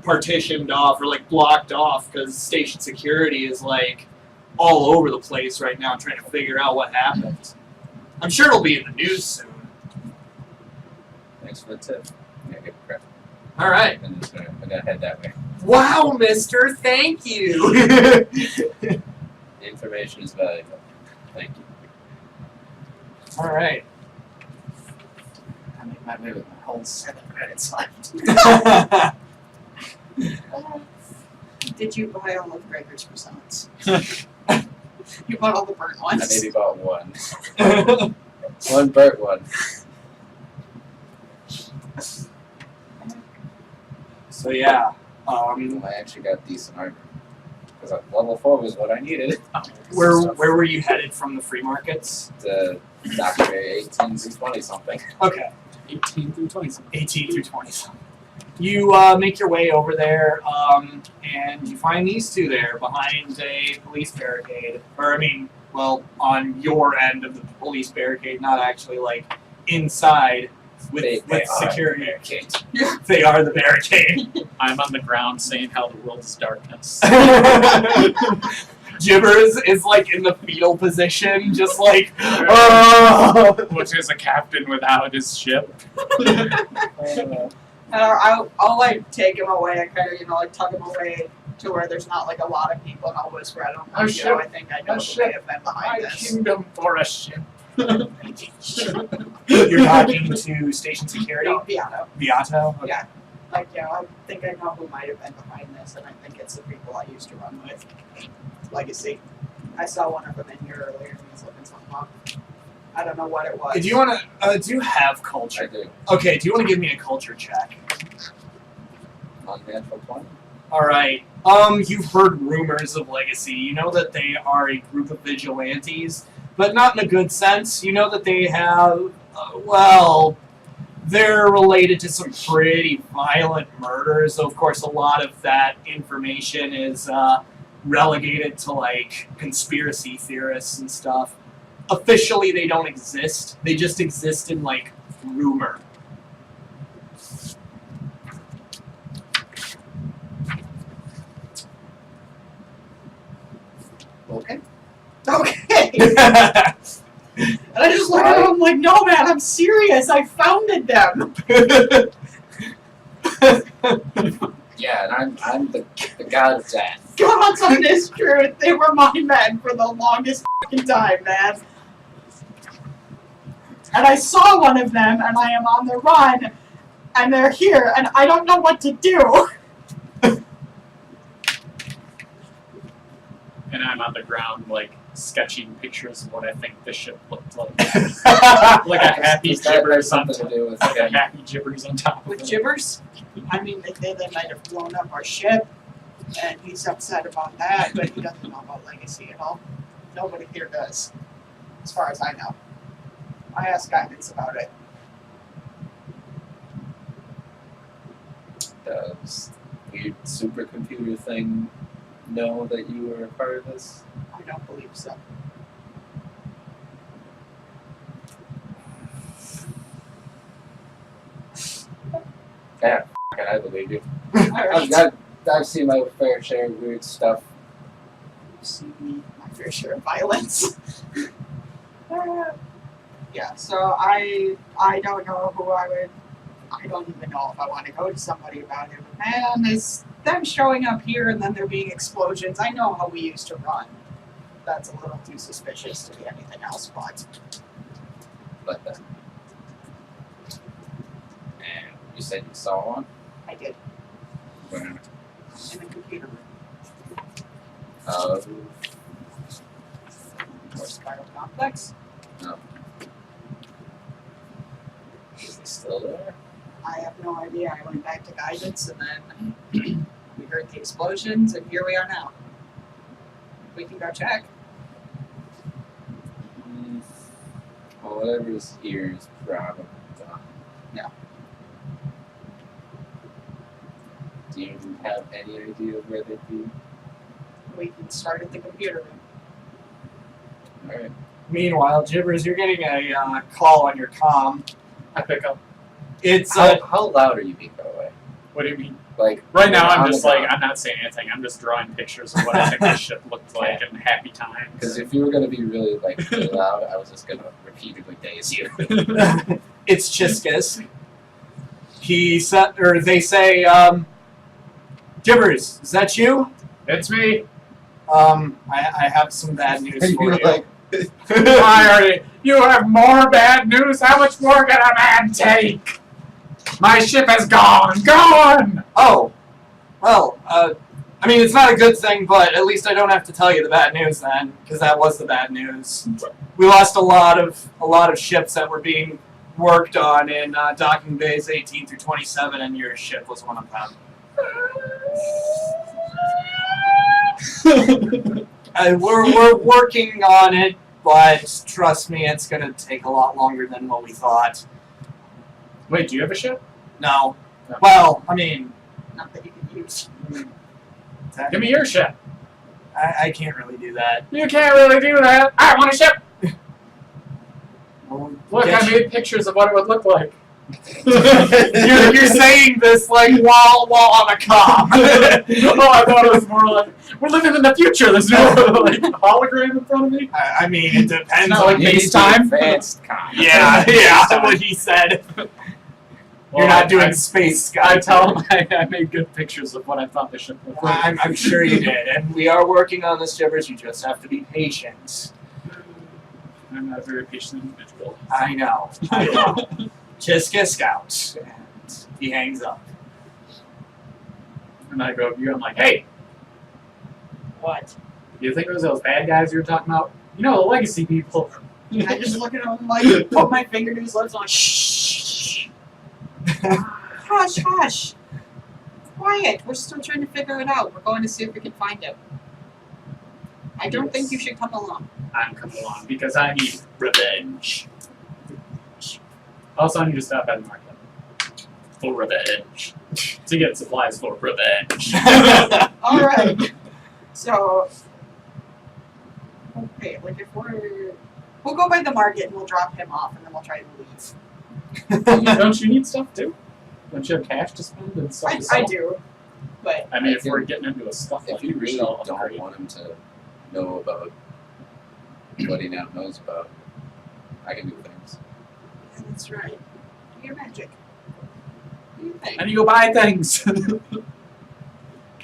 partitioned off or like blocked off because station security is like all over the place right now trying to figure out what happened. I'm sure it'll be in the news soon. Thanks for the tip. Yeah, give crap. All right. I'm gonna head that way. Wow, mister, thank you. The information is valuable. Thank you. All right. I make my way with my whole 7 credits left. Did you buy all of Gregor's croissants? You bought all the burnt I ones? maybe bought one. One burnt one. So yeah. I actually got decent armor. Because level 4 was what I needed. Where were you headed from the free markets? The Dr. 18 through 20 something. Okay. 18 through 20 something. 18 through 20 something. You make your way over there, and you find these two there behind a police barricade. Or, I mean, well, on your end of the police barricade, not actually, like, inside with They are security. barricade. They are the barricade. I'm on the ground saying how the world is darkness. Gibbers is, like, in the fetal position, just like, oh! Which is a captain without his ship. And I'll like take him away and kind of, like tug him away to where there's not like a lot of people, and I'll whisper at him, A I ship. think I know A who ship. may have been behind My this. kingdom for a ship. You're talking to station security? No, Beato. Beato? Okay. Yeah. Like, I think I know who might have been behind this, and I think it's the people I used to run with. Legacy. I saw one of them in here earlier, and he's looking something up. I don't know what it was. Do you want to, do you have I culture? do. Okay, do you want to give me a culture check? Unnatural 20. Alright, you've heard rumors of Legacy. You know that they are a group of vigilantes, but not in a good sense. You know that they have, they're related to some pretty violent murders. Of course, a lot of that information is, relegated to, like, conspiracy theorists and stuff. Officially, they don't exist. They just exist in, like, rumor. Okay. Okay. And I just look at him like, no, man, I'm serious. I founded them. Yeah, and I'm the god of that. God's honest truth. They were my men for the longest fucking time, man. And I saw one of them, and I am on the run, and they're here, and I don't know what to do. And I'm on the ground, like, sketching pictures of what I think the ship looked like. Like a happy Does that have gibbers on something to top. do with Like a happy gibbers on top of With it. gibbers? I mean, they might have blown up our ship, and he's upset about that, but he doesn't know about Legacy at all. Nobody here does, as far as I know. I asked guidance about it. Does weird supercomputer thing know that you were a part of this? I don't believe so. Yeah, I believe you. Alright. I've seen my fair share of weird stuff. See my fair share of violence. Yeah, so I don't know who I don't even know if I want to go to somebody about it. But man, is them showing up here and then there being explosions. I know how we used to run. That's a little too suspicious to be anything else, but But and you said you saw one? I did Where? in the computer room. Or spiral complex. No. Is he still there? I have no idea. I went back to guidance and then we heard the explosions and here we are now. We can go check. Well, whatever's here is probably done. Yeah. Do you have any idea of where they'd be? We can start at the computer room. Alright. Meanwhile, Gibbers, you're getting a call on your comm. I pick up. It's How loud are you being, by the way? What do you mean? Like Right now, on I'm the just like, ground. I'm not saying anything. I'm just drawing pictures of what I think this ship looked like and happy times. Because if you were gonna be really really loud, I was just gonna repeatedly daze you. it's Chiskus. He said, or they say, Gibbers, is that you? It's me. I have some bad news And for you're you. like, Why are you? You have more bad news? How much more can a man take? My ship is gone! Gone! Oh, well, I mean, it's not a good thing, but at least I don't have to tell you the bad news then, because that was the bad news. We lost a lot of ships that were being worked on in docking bays 18 through 27, and your ship was one of them. We're working on it, but trust me, it's gonna take a lot longer than what we thought. Wait, do you have a ship? No. No. Well, I mean, Not that you can use. Give me your ship. I can't really do that. You can't really do that. I want a ship. Well, Look, get I made pictures of what it would look like. you're saying this like while on a comm. Oh, I thought it was more like we're living in the future. There's no like hologram in front of me. I mean, it depends Not on like you need the FaceTime? advanced con. yeah, what he said. You're not doing space Skype. I tell him I made good pictures of what I thought the ship looked like. I'm sure you did, and we are working on this, Gibbers. You just have to be patient. I'm not a very patient individual. I know. Just get Scout. And he hangs up. And I go up to you, I'm like, hey, What? you think it was those bad guys you were talking about? You know, the legacy people. I just look at him like, put my finger to his lips, and like, shh. Hush, hush. Quiet. We're still trying to figure it out. We're going to see if we can find him. I don't think you should come along. I'm coming along because I need revenge. Also, I need to stop at the market. For revenge. To get supplies for revenge. Alright. So, okay, like if we'll go by the market and we'll drop him off and then we'll try to leave. Don't you need stuff too? Don't you have cash to spend and stuff to sell? I do, but I mean, if we're getting into a stuff If like you really shell don't upgrade. want him to know about what he now knows about, I can do things. yeah, that's right. Do your magic. Do your thing. And you go buy things.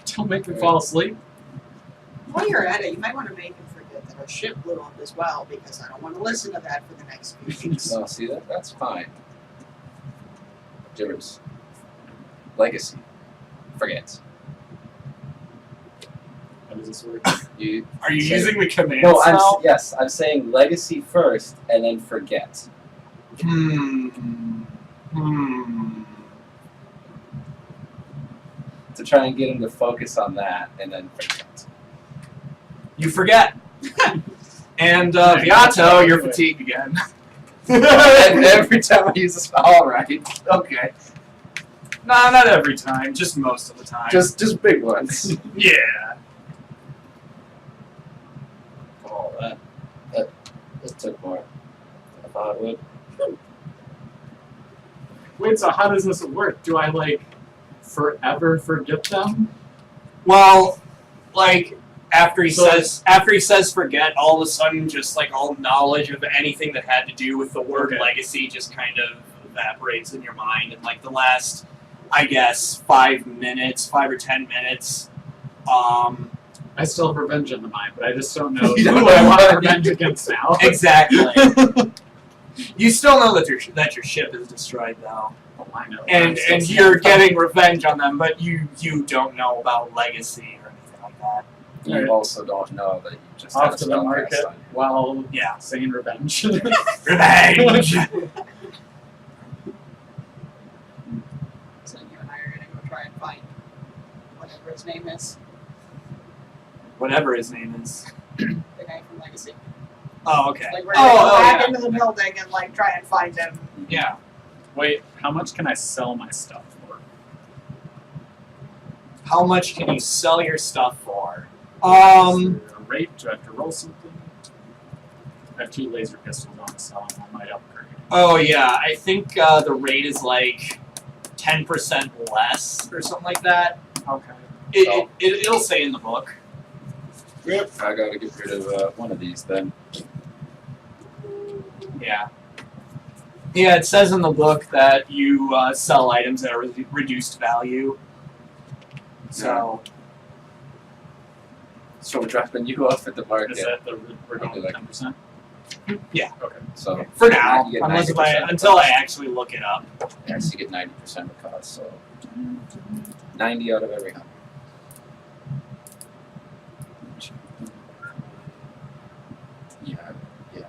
Don't make me fall asleep. While you're at it, you might want to make him forget that our ship blew up as well, because I don't want to listen to that for the next few weeks. No, see that's fine. Gibbers. Legacy. Forget. How does this work? You Are you say- using the command No, spell? yes, I'm saying legacy first and then forget. To try and get him to focus on that and then forget. You forget. And Viato, you're fatigued again. And every time I use a spell, alright. Okay. Nah, not every time, just most of the time. Just big ones. yeah. It took more than I thought it would. Wait, so how does this work? Do I like forever forget them? Well, like after he So- says forget, all of a sudden just like all knowledge of anything that had to do with the word Okay. legacy just kind of evaporates in your mind. And like the last, I guess, 5 or 10 minutes. I still have revenge in the mind, but I just don't know You don't who know. I want revenge against now. Exactly. You still know that your ship is destroyed though, Oh, I know. and you're getting revenge on them, but you don't know about legacy or anything like that. You Alright. also don't know that you just off had a to the spell market cast on you. while Yeah, saying revenge. revenge. So you and I are gonna go try and find whatever his name is, Whatever his name is. the guy from Legacy. Oh, okay. Like we're gonna go back yeah. into the building and like try and find him. Yeah. Wait, how much can I sell my stuff for? How much can you sell your stuff for? Is there a rate? Do I have to roll something? I have 2 laser pistols on, so I might upgrade. Oh yeah, I think the rate is like 10% less or something like that. Okay. It'll say in the book. Yep. I gotta get rid of one of these then. Yeah. Yeah, it says in the book that you sell items that are reduced value. So, So we're dropping you off at the market. Is that the we're going Like- 10%? yeah, Okay. So for now, you get unless 90% until I actually look it up. yes, you get 90% of the cost. So 90 out of every 100. Yeah, yeah.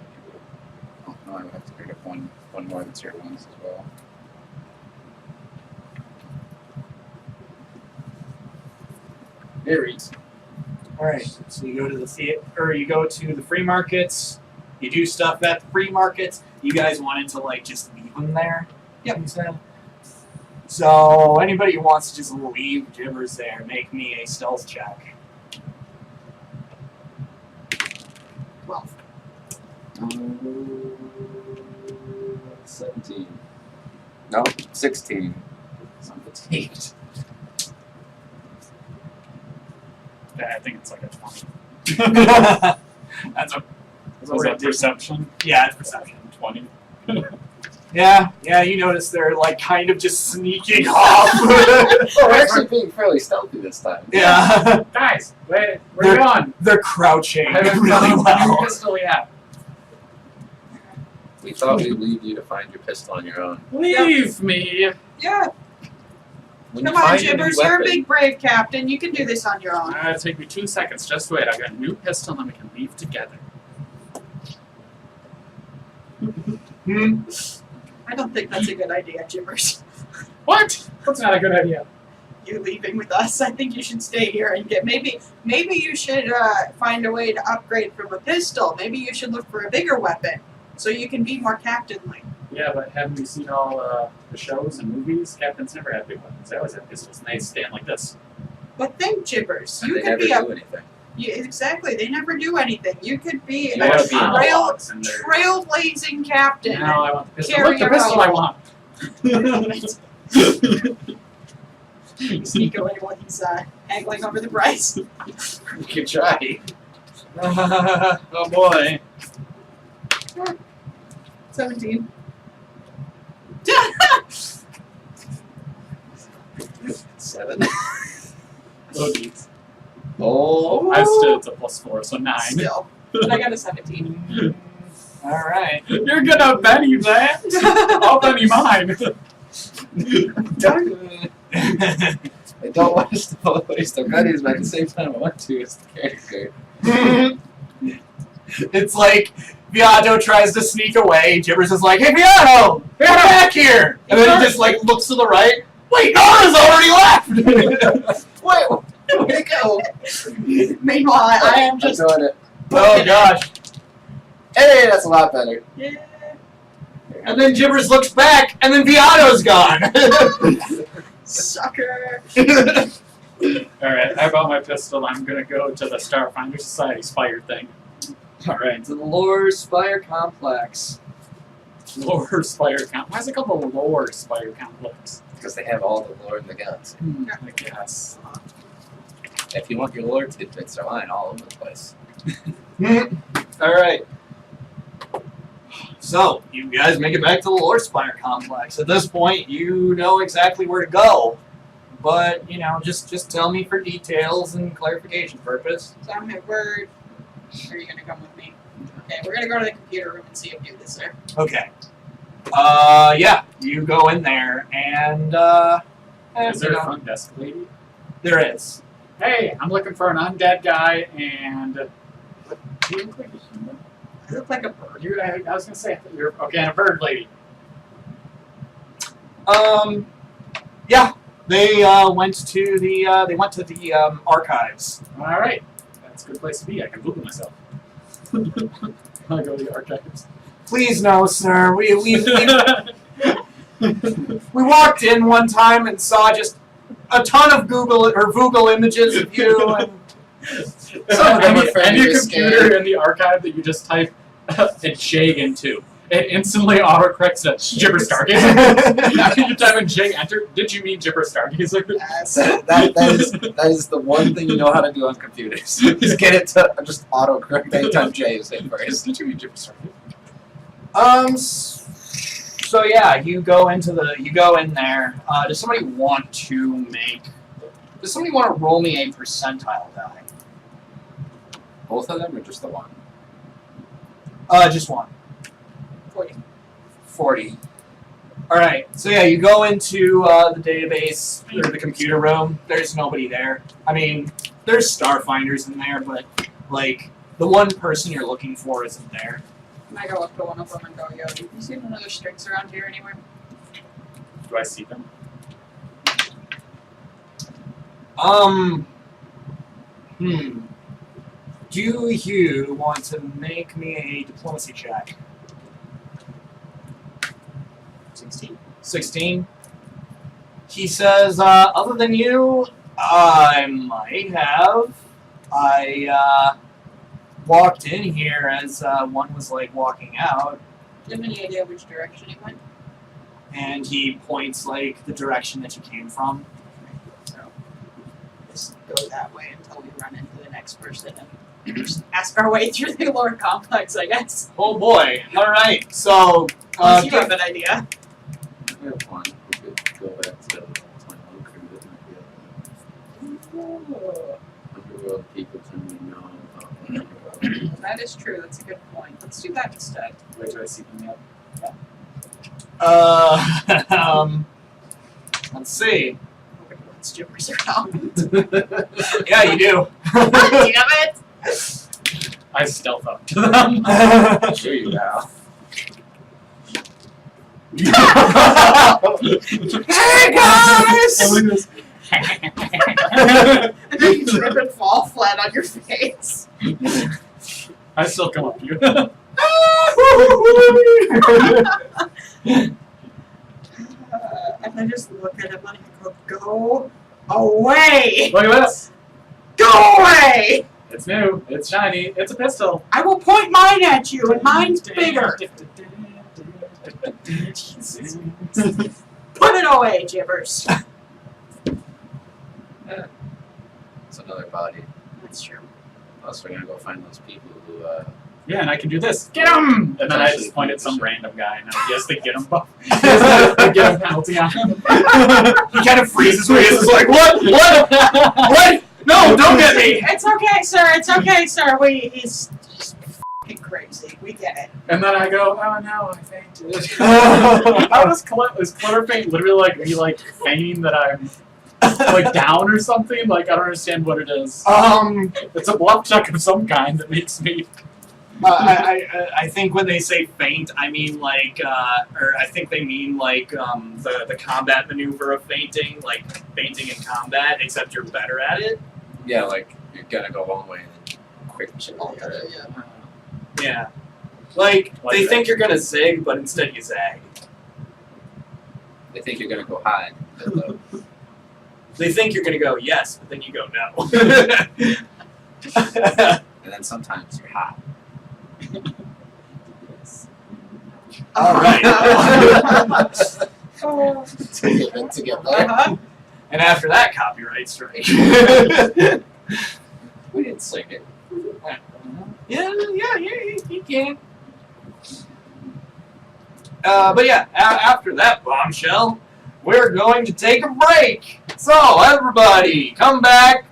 Oh no, I would have to pick up one more of the tier 1s as well. Very easy. All right, so you go to the you go to the free markets. You do stuff at the free markets. You guys wanted to like just leave them there. Yep. You said. So anybody who wants to just leave Gibbers there, make me a stealth check. 12. 17. No, 16. I'm fatigued. Yeah, I think it's like a 20. That's a Was that perception? yeah, it's perception. 20. Yeah, you notice they're like kind of just sneaking off. We're actually being fairly stealthy this time. Yeah, Guys, where you going? they're crouching I haven't really found my well. pistol yet. We thought we'd leave you to find your pistol on your own. Leave me. Yeah, When come you on, find a new Gibbers. You're a weapon- big brave captain. You can do this on your own. It'll take me 2 seconds. Just wait. I got a new pistol, and then we can leave together. Hmm? I don't think that's a good idea, Gibbers. What? That's not a good idea. You leaving with us? I think you should stay here and get maybe you should find a way to upgrade from a pistol. Maybe you should look for a bigger weapon so you can be more captain-like. Yeah, but haven't you seen all the shows and movies? Captains never have big weapons. They always have pistols, and they stand like this. But think, Gibbers, And you they could never be a do anything. exactly. They never do anything. You could be You a wanna be monologues and they're- trailblazing captain. No, I want the pistol. Carry Look, the your pistol I own. want. You sneak away while he's haggling over the price. You can try. Oh boy. 17. 7. Oh, geez. Oh. I stood it's a +4, so 9. Still. But I got a 17. All right. You're gonna Benny that? I'll Benny mine. I don't want to steal waste of goodies, but at the same time, I want to as the character. It's like Viato tries to sneak away. Gibbers is like, "Hey, Viato, get back here!" And then he just like looks to the right. Wait, Nora's already left. Wait, where'd it go? Meanwhile, I am just. I'm doing it. Oh gosh! Hey, that's a lot better. Yeah. And then Gibbers looks back, and then Viato's gone. Sucker. Alright, I bought my pistol. I'm gonna go to the Starfinder Society Spire thing. All right. To the Lore Spire Complex. Lower Spire Complex. Why is it called the Lower Spire Complex? Because they have all the lore in the guns. I guess. If you want your lore tidbits, they're lying all over the place. All right. So, you guys make it back to the Lore Spire Complex. At this point, you know exactly where to go. But, you know, just tell me for details and clarification purpose. So I'm at word. Are you gonna come with me? Okay, we're gonna go to the computer room and see if you do this there. Okay. Yeah, you go in there, and, Is there you a know, front desk lady? there is. Hey, I'm looking for an undead guy, and do you look like a human? I look like a bird. I was gonna say you're okay. And a bird lady. Yeah, they went to the archives. All right, that's a good place to be. I can Google myself. I go to the archives. Please no, sir. We walked in one time and saw just a ton of Google images of you, and Some of them are friendly any to computer scam. in the archive that you just type a J into, it instantly autocorrects that Gibber Stargazer. You type in J, enter. Did you mean Gibber Stargazer? Yes. That is the one thing you know how to do on computers. Just get it to just autocorrect anytime J is in first. Did you mean Gibber Stargazer? So yeah, you go in there. Does somebody want to roll me a percentile die? Both of them or just the one? Just one. 40. 40. Alright, so yeah, you go into the database, or the computer room. There's nobody there. I mean, there's Starfinders in there, but, like, the one person you're looking for isn't there. And I go up to one of them and go, yo, you see none of those strings around here anywhere? Do I see them? Do you want to make me a diplomacy check? 16. 16. He says, other than you, I might have. I walked in here as one was like walking out, Do you have any idea which direction he went? and he points like the direction that you came from. So, just go that way until we run into the next person and just ask our way through the lore complex, I guess. Oh boy! All right, so Unless you have an idea. We have one. We could go back to 21 crew. That might be underworld people tend to know about underworld. That is true, that's a good point. Let's do that instead. Wait, do I see them yet? Let's see. Nobody wants Jimmers around. Yeah, you do. Damn it! I stealth up to them. Sure you now. Hey guys! And we just- And then you trip and fall flat on your face. I still come up to you. And I just look at him and I go away! Look at this. Go away! It's new. It's shiny. It's a pistol. I will point mine at you, and mine's bigger. Put it away, Jibbers. It's another body. That's true. Plus, we're gonna go find those people who, Yeah, and I can do this. Get him! And then I just point at some random guy, and I guess they get him buff. They get him penalty on him. He kind of freezes where he's like, what? What? What? No, don't get me! It's okay, sir. It's okay, sir. He's just fucking crazy. We get it. And then I go, oh no, I fainted. How does clutter faint literally like me like feigning that I'm like down or something? Like I don't understand what it is. It's a bluff check of some kind that makes me. I think when they say feint, I mean like, or I think they mean like the combat maneuver of fainting, like fainting in combat, except you're better at it. yeah, like, you're gonna go one way and then quick alter it. Yeah. Like, Like they that. think you're gonna zig, but instead you zag. They think you're gonna go hide. But, They think you're gonna go yes, but then you go no. and then sometimes you're hot. All right. Oh. to get there. Uh-huh. And after that copyright strike. We didn't sing it. Yeah, you can. But yeah, after that bombshell, we're going to take a break. So everybody, come back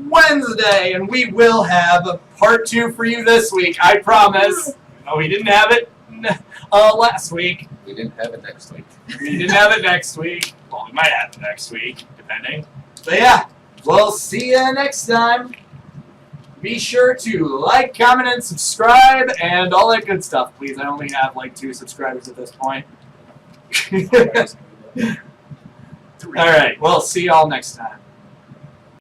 Wednesday, and we will have a part 2 for you this week. I promise. No, we didn't have it last week. We didn't have it next week. We didn't have it next week. Well, we might have it next week, depending. But yeah, we'll see you next time. Be sure to like, comment, and subscribe, and all that good stuff, please. I only have like 2 subscribers at this point. Alright, well, see y'all next time.